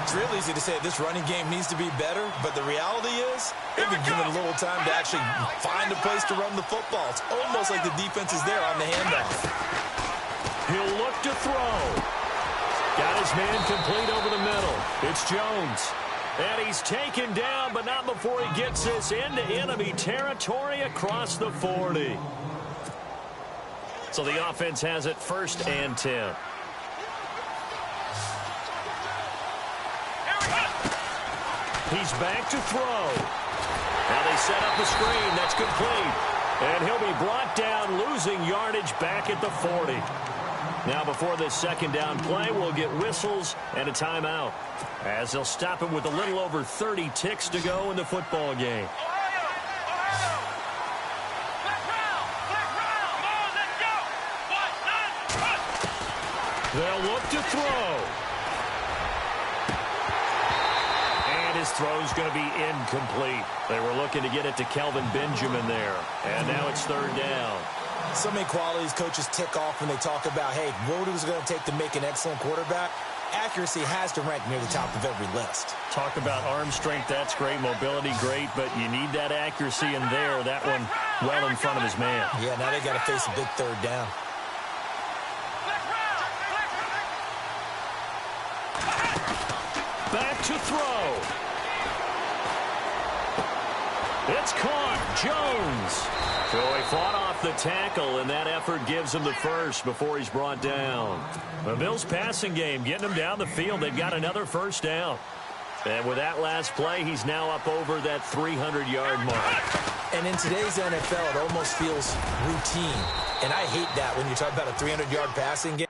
It's real easy to say this running game needs to be better, but the reality is they've been given a little time to actually find a place to run the football. It's almost like the defense is there on the handoff. He'll look to throw. Got his man complete over the middle. It's Jones. And he's taken down, but not before he gets this into enemy territory across the 40. So the offense has it 1st and 10. He's back to throw. Now they set up the screen. That's complete. And he'll be brought down, losing yardage back at the 40. Now before this second down play, we'll get whistles and a timeout, as they'll stop him with a little over 30 ticks to go in the football game. They'll look to throw. And his throw's going to be incomplete. They were looking to get it to Kelvin Benjamin there. And now it's third down. So many qualities coaches tick off when they talk about, hey, what is it going to take to make an excellent quarterback? Accuracy has to rank near the top of every list. Talk about arm strength, that's great. Mobility, great. But you need that accuracy in there. That one well in front of his man. Yeah, now they got to face a big third down. Back to throw. It's caught. Jones. So he fought off the tackle, and that effort gives him the first before he's brought down. The Bills' passing game getting him down the field. They've got another first down. And with that last play, he's now up over that 300-yard mark. And in today's NFL, it almost feels routine. And I hate that when you talk about a 300-yard passing game.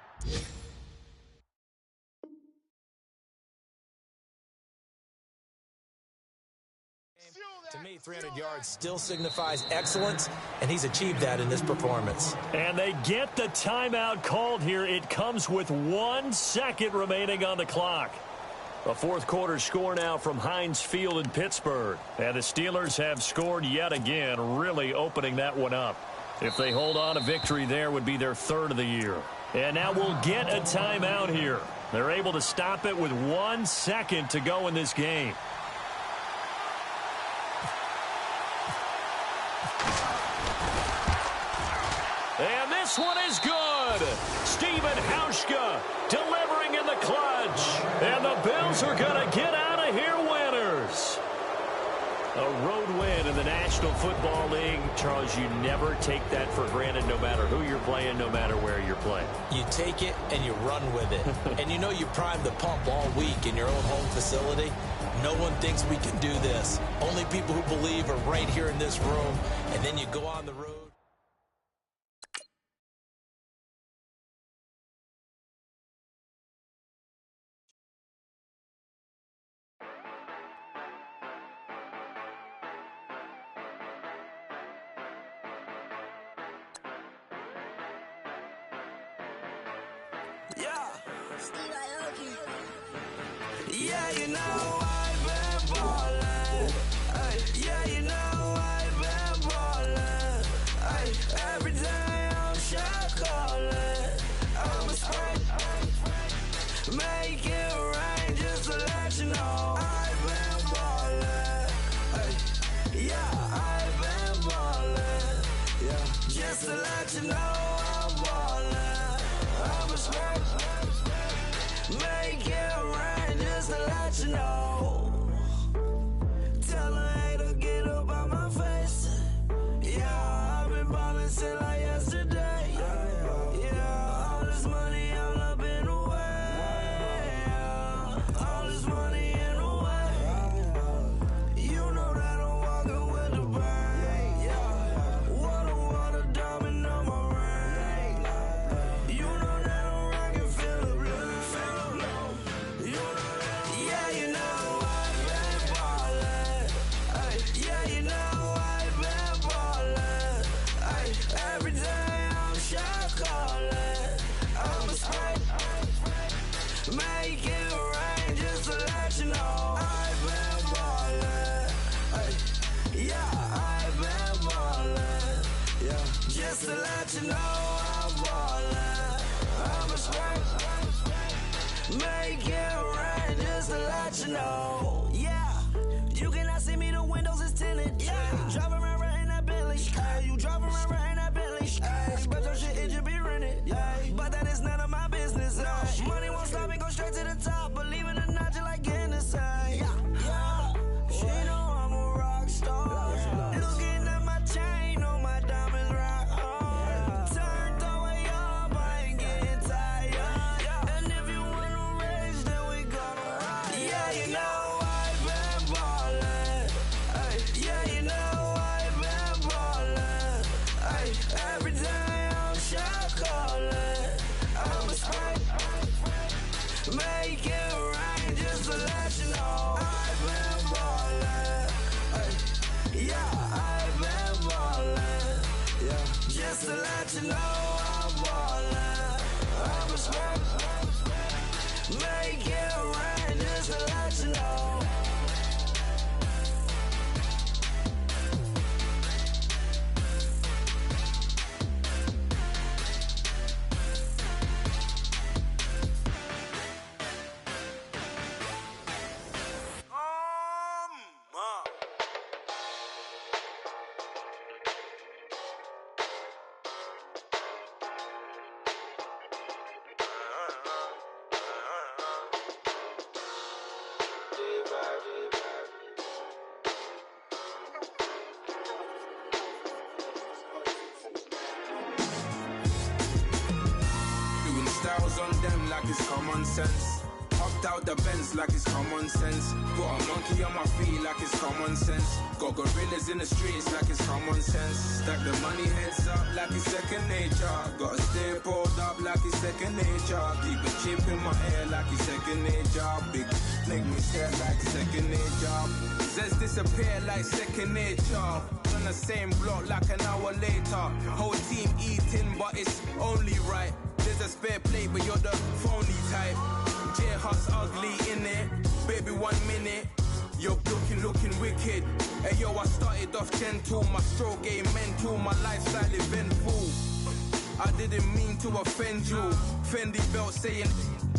To me, 300 yards still signifies excellence, and he's achieved that in this performance. And they get the timeout called here. It comes with 1 second remaining on the clock. A fourth quarter score now from Heinz Field in Pittsburgh. And the Steelers have scored yet again, really opening that one up. If they hold on, a victory there would be their 3rd of the year. And now we'll get a timeout here. They're able to stop it with 1 second to go in this game. And this one is good. Steven Hauschka delivering in the clutch. Bills are going to get out of here winners. A road win in the National Football League. Charles, you never take that for granted no matter who you're playing, no matter where you're playing. You take it and you run with it. And you know you primed the pump all week in your own home facility. No one thinks we can do this. Only people who believe are right here in this room. And then you go on the road. Yeah, you know I've been ballin'. Yeah, you know I've been ballin'. Every day I'm shot callin'. I'm a spray. Make it rain just to let you know I've been ballin'. Yeah, I've been ballin'. Yeah, just to let you know I'm ballin'. I'm a spray. Make it rain just to let you know. Tell a hater get up out my face. Yeah, I've been ballin' since like yesterday. Yeah, all this money all up in the way. All this money in the way. You know that I'm walking with the bang. Yeah, water, diamond on my ring. You know that I'm rockin', feel the blue. Yeah, you know I've been ballin'. Yeah, you know I've been ballin'. Every day I'm shot callin'. I'm a spray. Make it rain just to let you know I've been ballin'. Yeah, I've been ballin'. Yeah, just to let you know I'm ballin'. I'm a spray. Make it rain just to let you know. Yeah, you cannot see me, the windows is tinted. Yeah, driving around right in that Bentley. You driving around right in that Bentley. But your shit, it should be rented. But that is none of my business. Money won't stop me, go straight to the top. Believe it or not, just like getting the same. Yeah, she know I'm a rock star. Looking at my chain, on my diamonds rock hard. Turned the way up, I ain't getting tired. And if you wanna raise, then we gonna ride. Yeah, you know I've been ballin'. Yeah, you know I've been ballin'. Every day I'm shot callin'. I'm a spray. Make it rain just to let you know I've been ballin'. Yeah, I've been ballin'. Yeah, just to let you know I'm ballin'. I'm a spray. Make it rain just to let you know. Doing styles on them like it's common sense. Hopped out the Benz like it's common sense. Got a monkey on my feet like it's common sense. Got gorillas in the streets like it's common sense. Stack the money heads up like it's second nature. Gotta stay pulled up like it's second nature. Keep a chip in my hair like it's second nature. Big make me stare like second nature. Says disappear like second nature. On the same block like an hour later. Whole team eating but it's only right. There's a spare plate but you're the phony type. J-Hut's ugly in it. Baby 1 minute. You're looking wicked. Hey yo, I started off gentle. My stroke game mental. My lifestyle eventful. I didn't mean to offend you. Fendi belt saying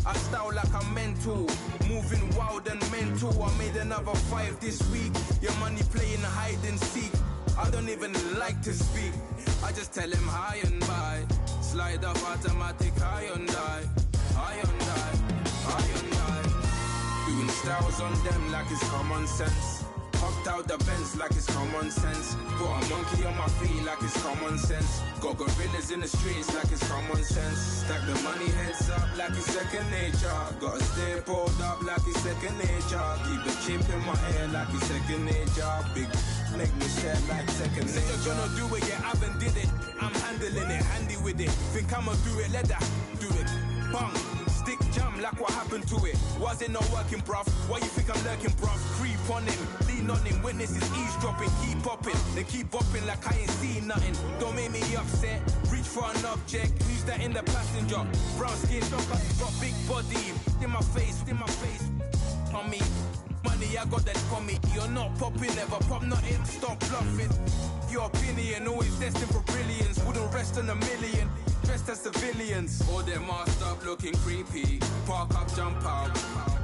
I style like I'm mental. Moving wild and mental. I made another 5 this week. Your money playing hide and seek. I don't even like to speak. I just tell him hi and bye. Slide up automatic high and die. High and die. High and die. styles on them like it's common sense. Hopped out the Benz like it's common sense. Put a monkey on my feet like it's common sense. Got gorillas in the streets like it's common sense. Stack the money heads up like it's second nature. Gotta stay pulled up like it's second nature. Keep the chip in my ear like it's second nature. Big make me set like second nature. You're gonna do it, yeah, I haven't did it. I'm handling it, handy with it. Think I'ma do it, let that do it. Bang. Stick jam like what happened to it. Was it not working, bruv? Why you think I'm lurking, bruv? Creep on him, lean on him. Witnesses eavesdropping, keep popping. They keep bopping like I ain't seen nothing. Don't make me upset. Reach for an object. Who's that in the passenger? Brown skin, got big body. In my face, on me. Money, I got that for me. You're not popping, never pop nothing. Stop bluffing. Your opinion always destined for brilliance. Wouldn't rest on a million. Dressed as civilians. All them masked up looking creepy. Park up, jump out,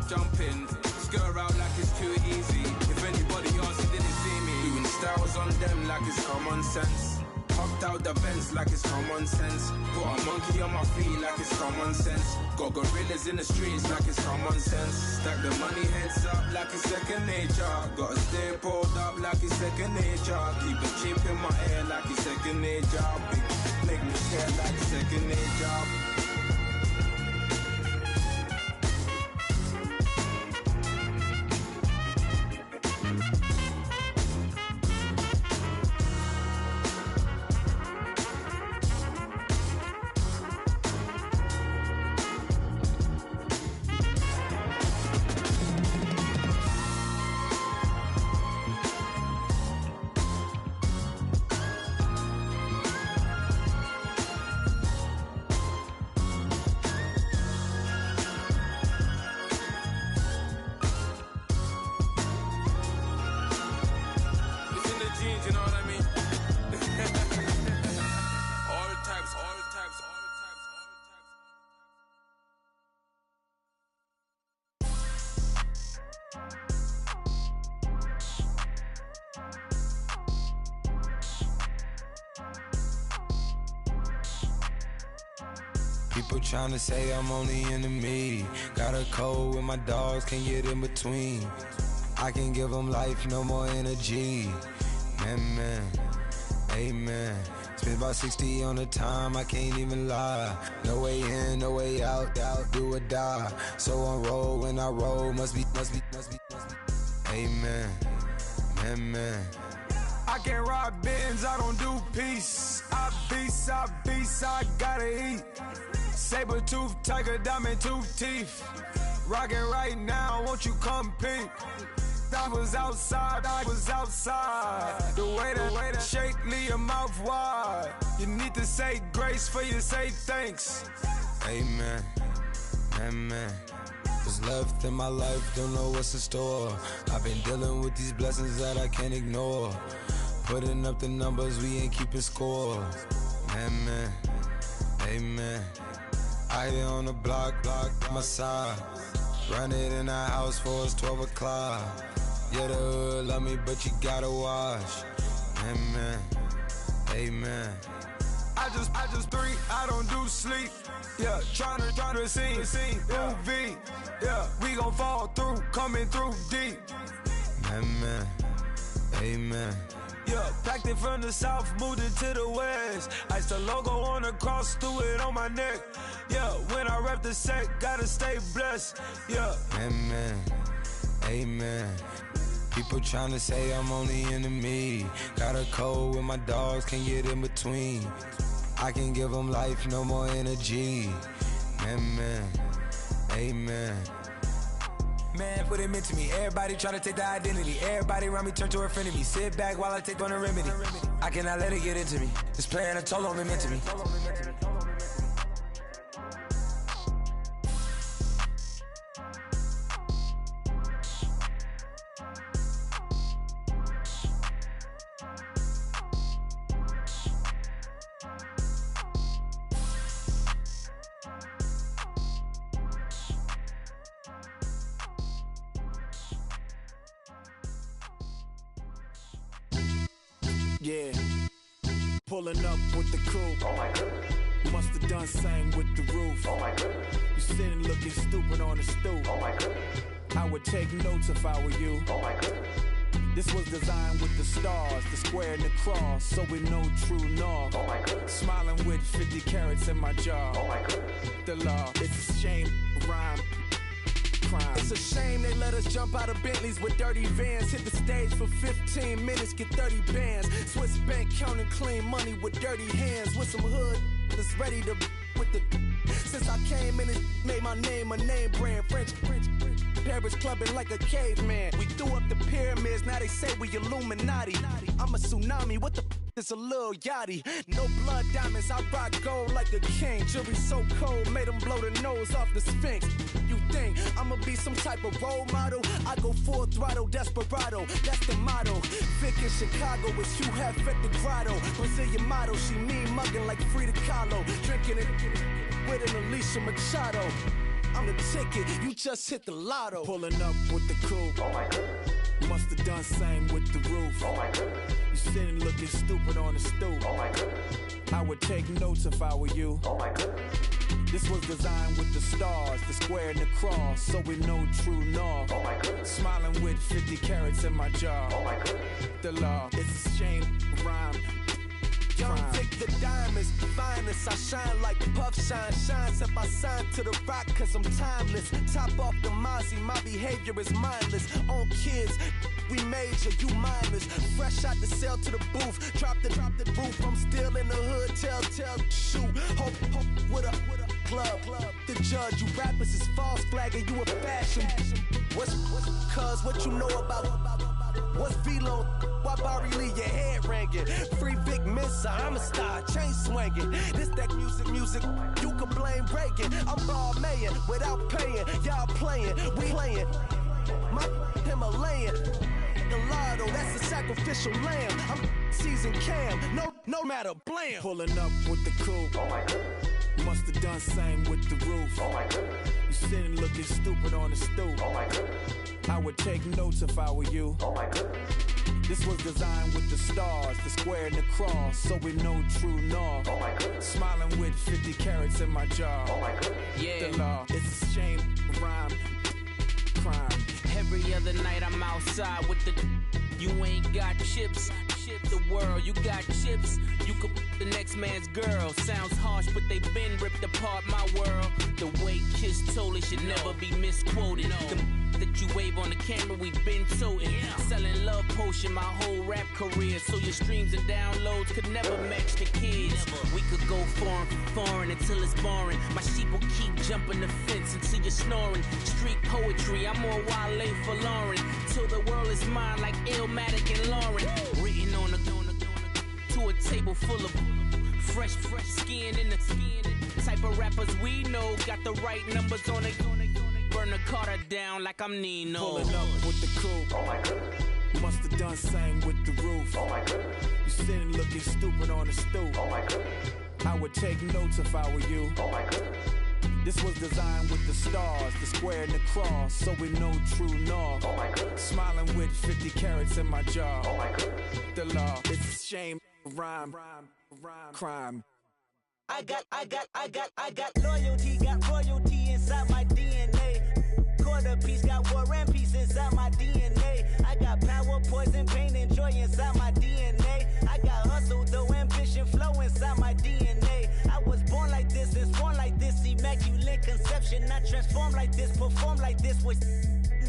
jump in. Skirt out like it's too easy. If anybody else didn't see me. Doing styles on them like it's common sense. Hopped out the Benz like it's common sense. Put a monkey on my feet like it's common sense. Got gorillas in the streets like it's common sense. Stack the money heads up like it's second nature. Gotta stay pulled up like it's second nature. Keep the chip in my ear like it's second nature. Big make me care like second nature. People tryna say I'm only enemy. Got a code with my dogs, can't get in between. I can give them life, no more energy. Man, amen. Spent about 60 on the time, I can't even lie. No way in, no way out, do or die. So on roll, when I roll, must be. Amen, man. I can't ride Benz, I don't do peace. I beast, I gotta eat. Saber tooth, tiger, diamond tooth teeth. Rockin' right now, won't you come peep? I was outside. The way that shake, leave your mouth wide. You need to say grace for you say thanks. Amen, what's left in my life, don't know what's in store. I've been dealing with these blessings that I can't ignore. Putting up the numbers, we ain't keeping score. Amen. I here on the block, my side. Run it in the house for us 12 o'clock. Yeah, the hood love me, but you gotta watch. Amen. I just three, I don't do sleep. Yeah, tryna see. UV. Yeah, we gon' fall through, coming through deep. Amen. Yeah, packed it from the south, moved it to the west. Iced the logo on the cross, threw it on my neck. Yeah, when I rep the set, gotta stay blessed. Yeah. Amen. People tryna say I'm only enemy. Got a code with my dogs, can't get in between. I can give them life, no more energy. Amen. Man, put him into me. Everybody try to take the identity. Everybody around me turn to a friend of me. Sit back while I take on the remedy. I cannot let it get into me. It's playing a toll on me mentally. Yeah, pulling up with the crew. Oh my goodness. Must have done same with the roof. Oh my goodness. You sitting looking stupid on the stoop. Oh my goodness. I would take notes if I were you. Oh my goodness. This was designed with the stars, the square and the cross, so we know true north. Oh my goodness. Smiling with 50 carats in my jaw. Oh my goodness. The law, it's a shame, rhyme, crime. It's a shame they let us jump out of Bentleys with dirty vans. Hit the stage for 15 minutes, get 30 bands. Swiss bank counting clean money with dirty hands. With some hood that's ready to with the. Since I came in, it made my name a name brand. French. Paris clubbing like a caveman. We threw up the pyramids, now they say we Illuminati. I'm a tsunami, what the is a little yachty. No blood diamonds, I rock gold like a king. Jury so cold, made them blow the nose off the Sphinx. You think I'ma be some type of role model? I go full throttle, desperado, that's the motto. Vic in Chicago is Hugh Hef at the grotto. Brazilian model, she mean mugging like Frida Kahlo. Drinking it with an Alicia Machado. I'm the ticket, you just hit the lotto. Pulling up with the coupe. Oh my goodness. Must have done same with the roof. Oh my goodness. You sitting looking stupid on the stoop. Oh my goodness. I would take notes if I were you. Oh my goodness. This was designed with the stars, the square and the cross, so we know true north. Oh my goodness. Smiling with 50 carats in my jaw. Oh my goodness. The law, it's a shame, rhyme. Young Vic the diamonds, finest. I shine like puff shine. Shines if I sign to the rock, cause I'm timeless. Top off the Mozzie, my behavior is mindless. On kids, we major, you mindless. Fresh out the cell to the booth. Drop the roof, I'm still in the hood. Tell, shoot. Hope, with a club. The judge, you rappers is false flagging, you a fashion. What's cuz, what you know about? What's Velo? Why Barry leave your head ringing? Free Vic Mensa, I'm a star, chain swinging. This that music, you can blame Reagan. I'm ball mayin' without paying. Y'all playing, we playing. My Himalayan. Gelato, that's a sacrificial lamb. I'm seasoned cam, no matter, blam. Pulling up with the coupe. Oh my goodness. Must have done same with the roof. Oh my goodness. You sitting looking stupid on the stoop. Oh my goodness. I would take notes if I were you. Oh my goodness. This was designed with the stars, the square and the cross, so we know true north. Oh my goodness. Smiling with 50 carats in my jaw. Oh my goodness. Yeah. The law, it's a shame, rhyme, crime. Every other night I'm outside with the. You ain't got chips. The world, you got chips. You could the next man's girl. Sounds harsh, but they been ripped apart my world. The way Kiss told it should never be misquoted. The that you wave on the camera, we been toting. Selling love potion my whole rap career. So your streams and downloads could never match the kids. We could go foreign until it's boring. My sheep will keep jumping the fence until you're snoring. Street poetry, I'm more Wale for Lauren. Till the world is mine like Illmatic and Lauren. Written on to a table full of fresh skin in the type of rappers we know. Got the right numbers on it. Burn the Carter down like I'm Nino. Pulling up with the coupe. Oh my goodness. Must have done same with the roof. Oh my goodness. You sitting looking stupid on the stoop. Oh my goodness. I would take notes if I were you. Oh my goodness. This was designed with the stars, the square and the cross, so we know true north. Oh my goodness. Smiling with 50 carats in my jaw. Oh my goodness. The law, it's a shame, rhyme, crime. I got loyalty, got royalty inside my DNA. Quarter piece, got war and peace inside my DNA. I got power, poison, pain, and joy inside my DNA. I got hustle, though, ambition, flow inside my DNA. I was born like this and sworn like this, immaculate conception. I transform like this, perform like this with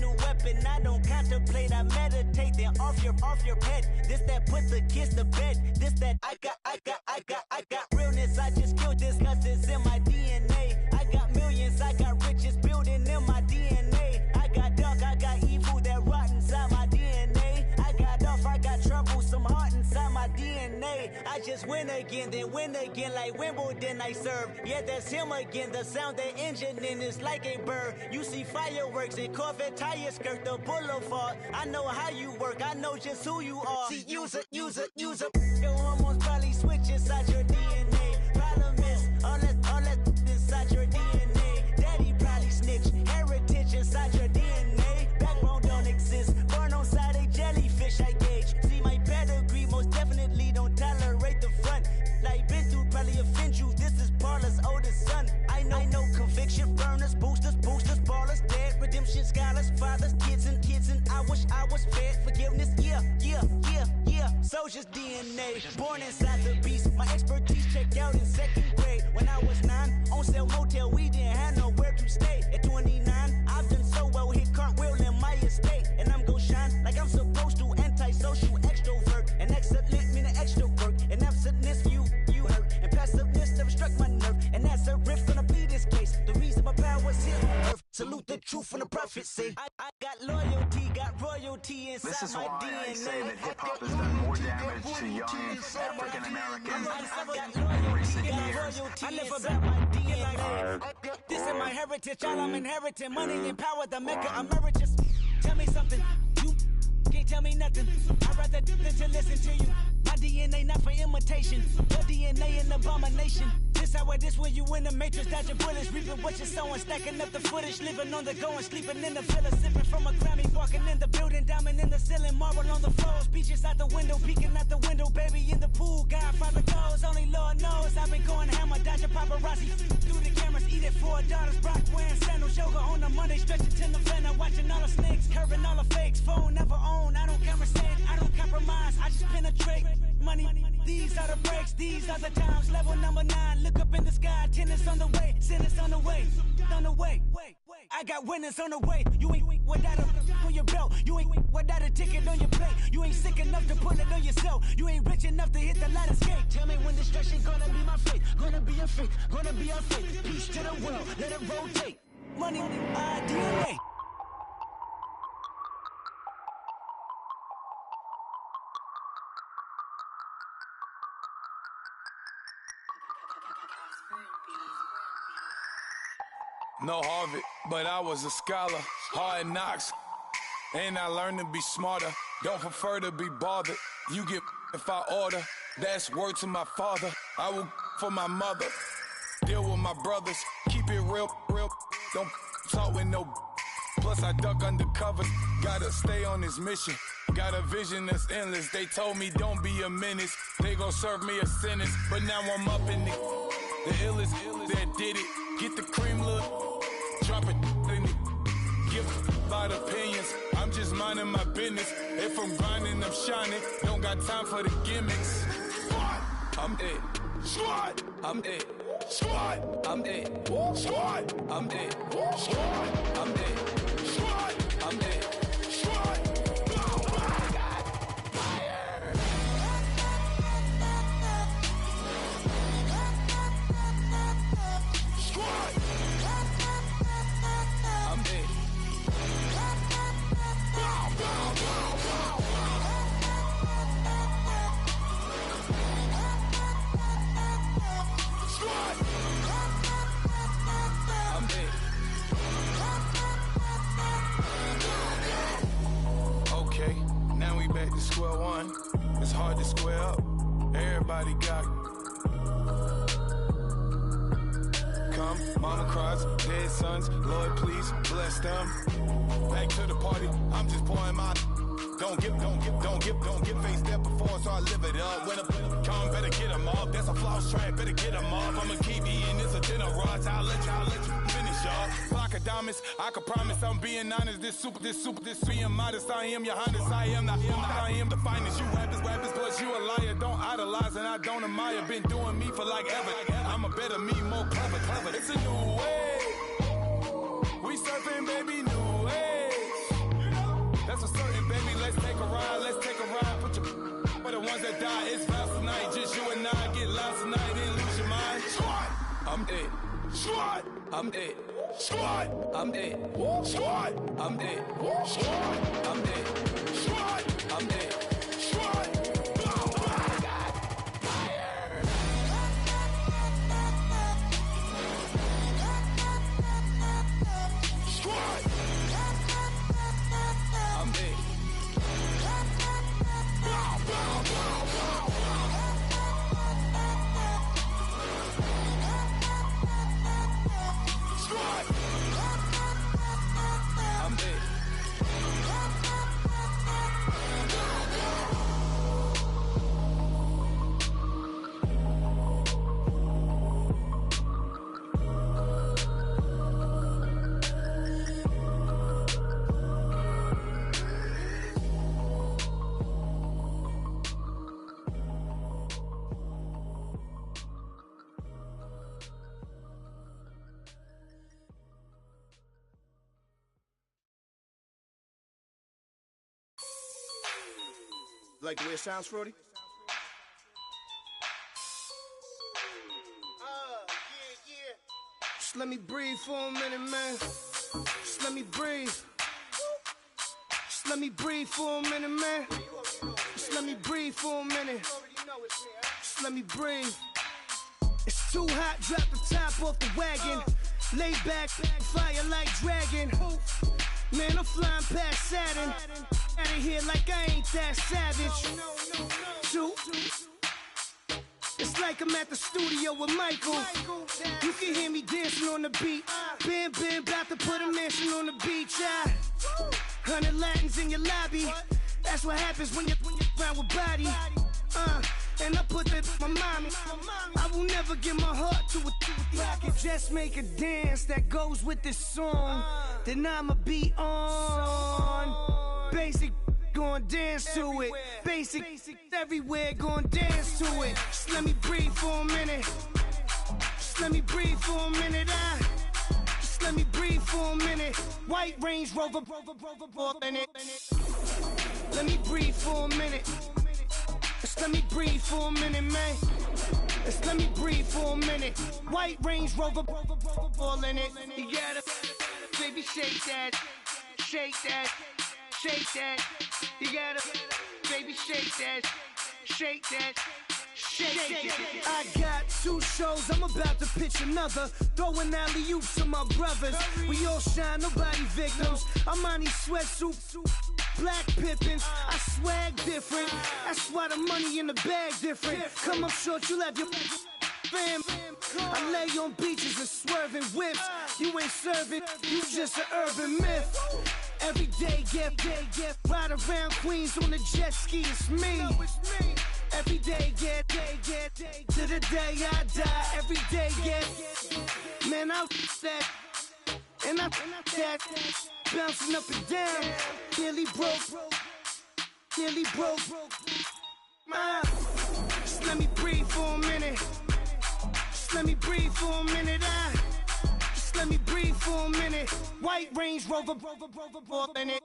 new weapon. I don't contemplate, I meditate, then off your head. This that put the kids to bed. This that I got realness. I just killed this cause it's in my DNA. I got millions, I got riches building in my DNA. I got dark, I got evil that rot inside my DNA. I got off, I got trouble, some heart inside my DNA. I just win again, then win again like Wimbledon I serve. Yeah, that's him again. The sound the engine in is like a bird. You see fireworks and Corvette tires skirt the boulevard. I know how you work, I know just who you are. See, use it. Your hormones probably switch inside your DNA. Problem is, all that inside your DNA. Daddy probably snitch, heritage inside your DNA. Backbone don't exist, born on side a jellyfish I gauge. See my pedigree, most definitely don't tolerate the front. Like been through probably offend you, this is Paula's oldest son. I know conviction, burners, boosters, ballers, dead, redemption scholars, father. Born inside the beast, my expertise checked out in second grade. When I was 9, on sale motel, we didn't have nowhere to stay. At 29, I've done so well, hit cartwheel in my estate. And I'm gon' shine like I'm supposed to, antisocial extrovert. And excellent meaning extra work. And absentness, you hurt. And passiveness never struck my nerve. And that's a riff gonna be this case. The reason my power's here on earth. Salute the truth from the prophets say. I got loyalty, got royalty inside this is my why DNA. I say that hip-hop has done more damage to young African Americans in recent years. I live about my DNA. This is my heritage, all I'm inheriting. Money and power, the Mecca emeritus. Tell me something, you can't tell me nothing. I'd rather do than to listen to you. My DNA not for imitation, your DNA an abomination. This how it is when you in the matrix, dodging bullets, reaping what you're sowing, stacking up the footage, living on the go and sleeping in the villa, sipping from a Grammy, walking in the building, diamond in the ceiling, marble on the floors, beaches out the window, peeking out the window, baby in the pool, Godfather goes, only Lord knows I've been going hammer, dodging paparazzi, through the cameras, eating 4 daughters, Brock wearing sandals, yoga on a Monday, stretching to November, watching all the snakes, curving all the fakes, phone never own, I don't conversate, I don't compromise, I just penetrate, money, these are the breaks, these are the times, level number 9, look up in the sky, tennis on the way, sinners on the way, on the way. I got winners on the way. You ain't without a on your belt. You ain't without a ticket on your plate. You ain't sick enough to pull it on yourself. You ain't rich enough to hit the ladder skate. Tell me when destruction gonna be my fate. Gonna be a fate. Gonna be our fate. Peace to the world. Let it rotate. Money, DNA. No Harvard, but I was a scholar. Hard knocks, and I learned to be smarter. Don't prefer to be bothered. You get if I order. That's word to my father. I will for my mother. Deal with my brothers. Keep it real. Don't talk with no. Plus I duck undercover. Gotta stay on this mission. Got a vision that's endless. They told me don't be a menace. They gon' serve me a sentence. But now I'm up in the illest that did it. Get the cream look. Drop it in it. Give about opinions. I'm just minding my business. If I'm grinding, I'm shining. Don't got time for the gimmicks. Squad, I'm it. Squad, I'm it. Squad, I'm it. Squad, I'm it. Squad, I'm it. Squad, I'm it. Squad. Square one, it's hard to square up. Everybody got come, mama cries, dead sons, Lord please bless them. Back to the party, I'm just pouring my. Don't get face step before, so I live it up. When a come, better get them up. That's a floss track, better get them up. I'ma keep eating this a dinner rush. I'll let you finish up. Block of diamonds, I can promise I'm being honest. This being modest. I am your highness. I am the finest. You rappers, plus you a liar. Don't idolize and I don't admire. Been doing me for like ever. I'm a better me, more clever. It's a new way. We surfing, baby, new age. That's a certain, baby. Let's take a ride. Put your for the ones that die. It's fast tonight. Just you and I get lost tonight and lose your mind. Squad, I'm it. Squad, I'm it. Squad, I'm it. Squad, I'm it. Squad, I'm it. Squad, I'm it. Squad. Like the way it sounds, Frody? Just let me breathe for a minute, man. Just let me breathe. Just let me breathe for a minute, man. Just let me breathe for a minute. Just let me breathe. It's too hot, drop the top off the wagon. Lay back, fire like dragon. Man, I'm flying past Saturn. Out of here like I ain't that savage. Two. It's like I'm at the studio with Michael. You can hear me dancing on the beat. Bam, about to put a mansion on the beach. 100 Latins in your lobby. That's what happens when you're around with body. And I put that in my mommy. I will never give my heart to it. If I could just make a dance that goes with this song, then I'ma be on. Basic, gon' dance to it. Basic, everywhere, gon' dance to it. Just let me breathe for a minute. Just let me breathe for a minute. Just let me breathe for a minute. White Range Rover, in it. Let me breathe for a minute. Just let me breathe for a minute, man. Just let me breathe for a minute. White Range Rover, all in it. You gotta, baby, shake that, shake that, shake that. You gotta, baby, shake that, shake that. Shake. I got 2 shows, I'm about to pitch another. Throwing alley-oops to my brothers. We all shine, nobody victims. I'm on these sweatsuits, black pippins. I swag different. That's why the money in the bag different. Come up short, you'll have your fam. I lay on beaches and swerving whips. You ain't serving, you just an urban myth. Every day, get ride around Queens on a jet ski, it's me. Every day, get to the day I die. Every day, get man, I that and I that bouncing up and down. Nearly broke. Just let me breathe for a minute. Just let me breathe for a minute. Just let me breathe for a minute. White Range Rover, in it.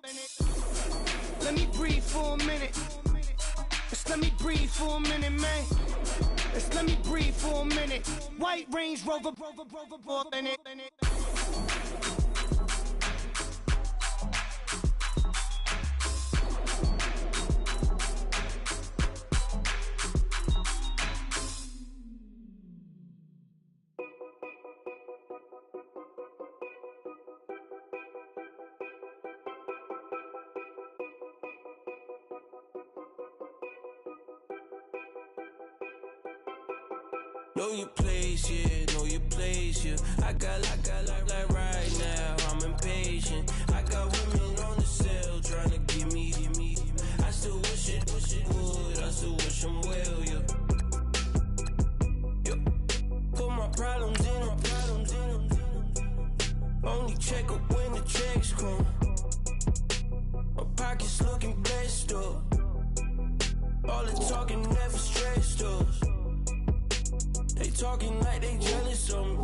Let me breathe for a minute. Just let me breathe for a minute, man. Just let me breathe for a minute. White Range Rover, in it. Know your place, yeah, know your place, yeah. I got like right now, I'm impatient. I got women on the cell trying to give me. I still wish it would, I still wish them well, yeah. Put my problems in them. Only check up when the checks come. My pockets looking blessed up. All the talking never stressed us. They talking like they jealous of me.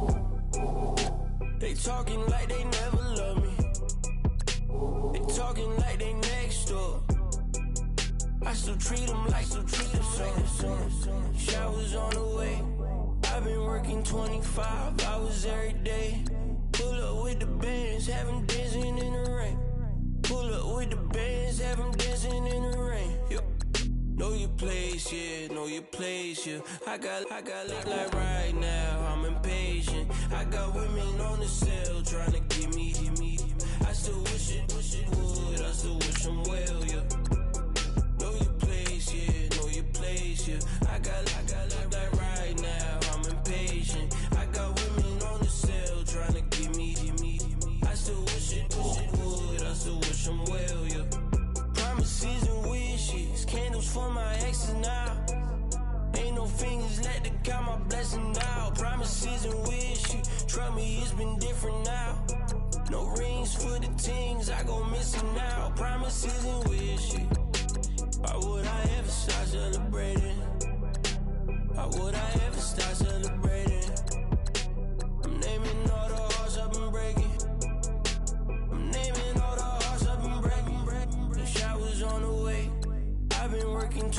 They talking like they never love me. They talking like they next door. I still treat them like so. Showers on the way. I've been working 25 hours every day. Pull up with the bands, have them dancing in the rain. Pull up with the bands, have them dancing in the rain. Know your place, yeah, know your place, yeah. I got like right now, I'm impatient. I got women on the cell trying to give me. I still wish it would, I still wish them well, yeah. Know your place, yeah, know your place, yeah. I got like right now, I'm impatient. I got women on the cell trying to give me. I still wish it would, I still wish them well, yeah. Promises and wishes, candles for my exes now. Ain't no fingers let to count my blessing now. Promises and wishes, trust me, it's been different now. No rings for the things I go missing now. Promises and wishes, why would I ever start celebrating? Why would I ever start celebrating? I'm naming all the hearts I've been breaking. I'm naming all the hearts I've been breaking. The showers on the way. I've been working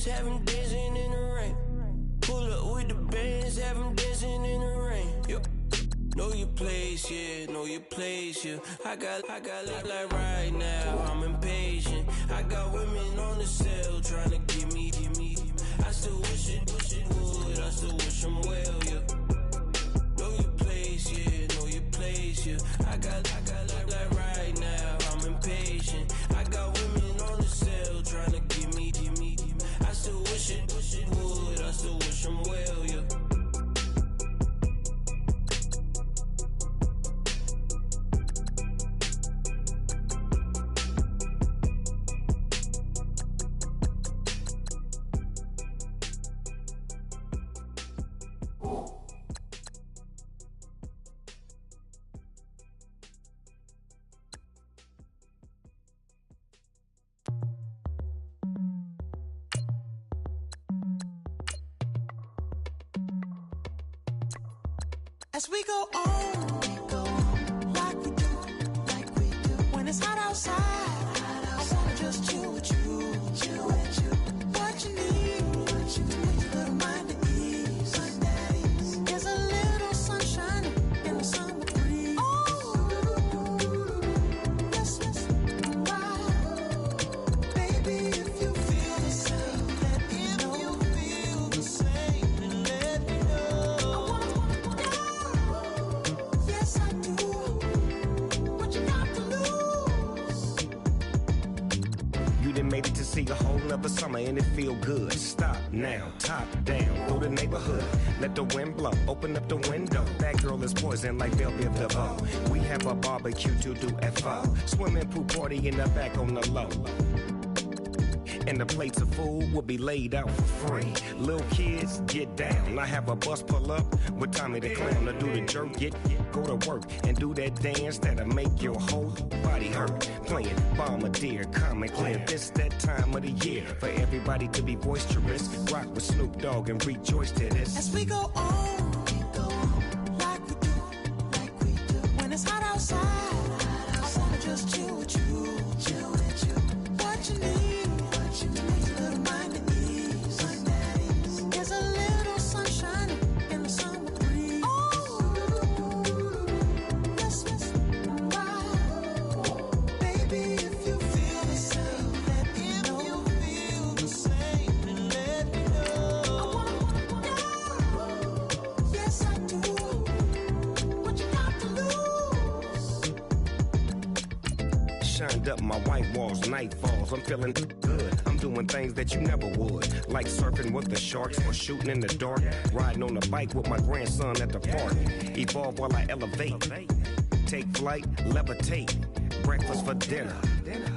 bands, have them dancing in the rain. Pull up with the bands, have them dancing in the rain. Yo. Know your place, yeah, know your place, yeah. I got look like right now, I'm impatient. I got women on the cell trying to give me. I still wish it would, I still wish them well, yeah. Know your place, yeah, know your place, yeah. I got look like right now, I'm impatient. I got women on the cell trying to give me. I still wish it would, I still wish them well, yeah. As we go on, like we do. When it's hot outside, I wanna just chill with you. What you need, a little mind at ease. There's a little sunshine in the summer breeze. Oh, yes, right. Baby, if you feel the same, let me know. If you feel the same, then let me know. Yes, I do. What you got to lose? You done made it to see a whole nother summer and it feel good. Stop now, top down, through the neighborhood. Let the wind blow, open up the window. That girl is poison like Belleville the bow. We have a barbecue to do at 4. Swimming pool party in the back on the low. And the plates of food will be laid out for free. Little kids, get down. I have a bus pull up with Tommy the Clown to do the jerk. Go to work and do that dance that'll make your whole body hurt. Playing Bombardier, Common Clear. This that time of the year for everybody to be boisterous. Rock with Snoop Dogg and rejoice to this. As we go on, like we do. When it's hot outside, I wanna just chill with you. What you need, a little mind at ease. There's a little sunshine in the summer breeze. Oh, yes, right. Baby, if you feel the same, let me know. If you feel the same, then let me know. Yes, I do. What you got to lose? Shined up my white walls, night falls. I'm feeling good. I'm doing things that you never would. Like surfing with the sharks or shooting in the dark. Riding on a bike with my grandson at the park. Evolve while I elevate. Take flight, levitate. Breakfast for dinner.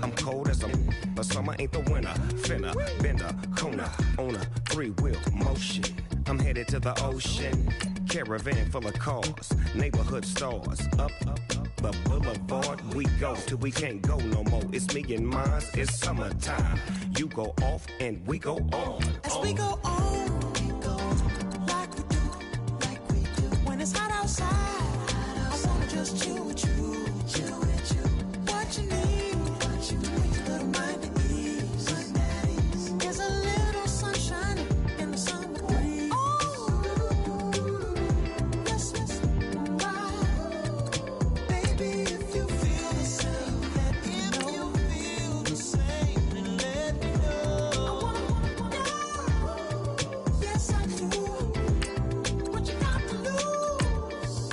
I'm cold as but summer ain't the winter. Finna, bender, Kona, on a 3-wheel motion. I'm headed to the ocean. Caravan full of cars, neighborhood stars. Up the boulevard we go till we can't go no more. It's me and mine, it's summertime. You go off and we go on. As we go on, like we do. When it's hot outside, I wanna just chill with you. What you need, a little mind at ease. There's a little sunshine in the summer breeze. Oh, yes, right. Baby, if you feel the same, let me know. If you feel the same, then let me know. Yes, I do. What you got to lose?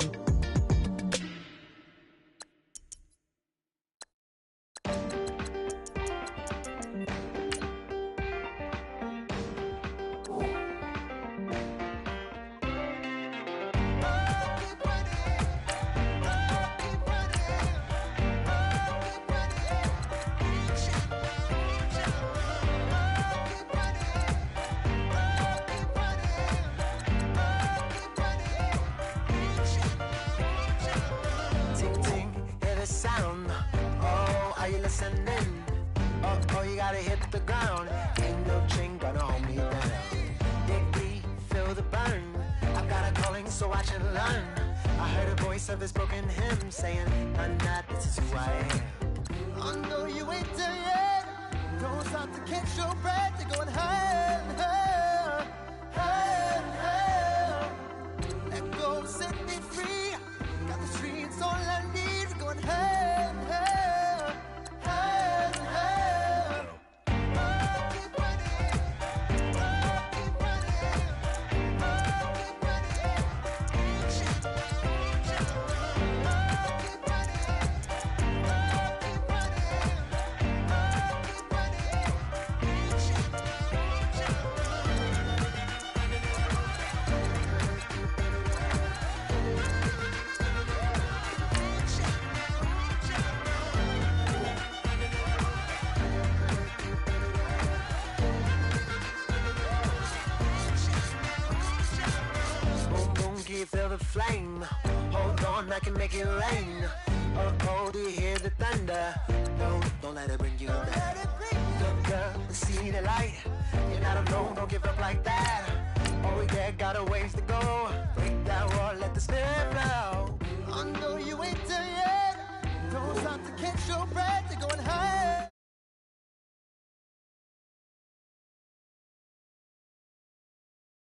Ting ting, hear the sound. Oh, are you listening? Oh, you gotta hit the ground. Ain't no chain gonna hold me down. Dig deep, feel the burn. I've got a calling, so I should learn. I heard a voice of this broken hymn saying, "I'm not, this is who I am." I know you ain't there yet. Don't stop to catch your breath. You're going high. you feel the flame? Hold on, I can make it rain. Oh, do you hear the thunder? Don't let it bring you down. Look up and see the light. You're not alone, don't give up like that. Oh yeah, got a ways to go. Break that wall, let the spirit flow. Under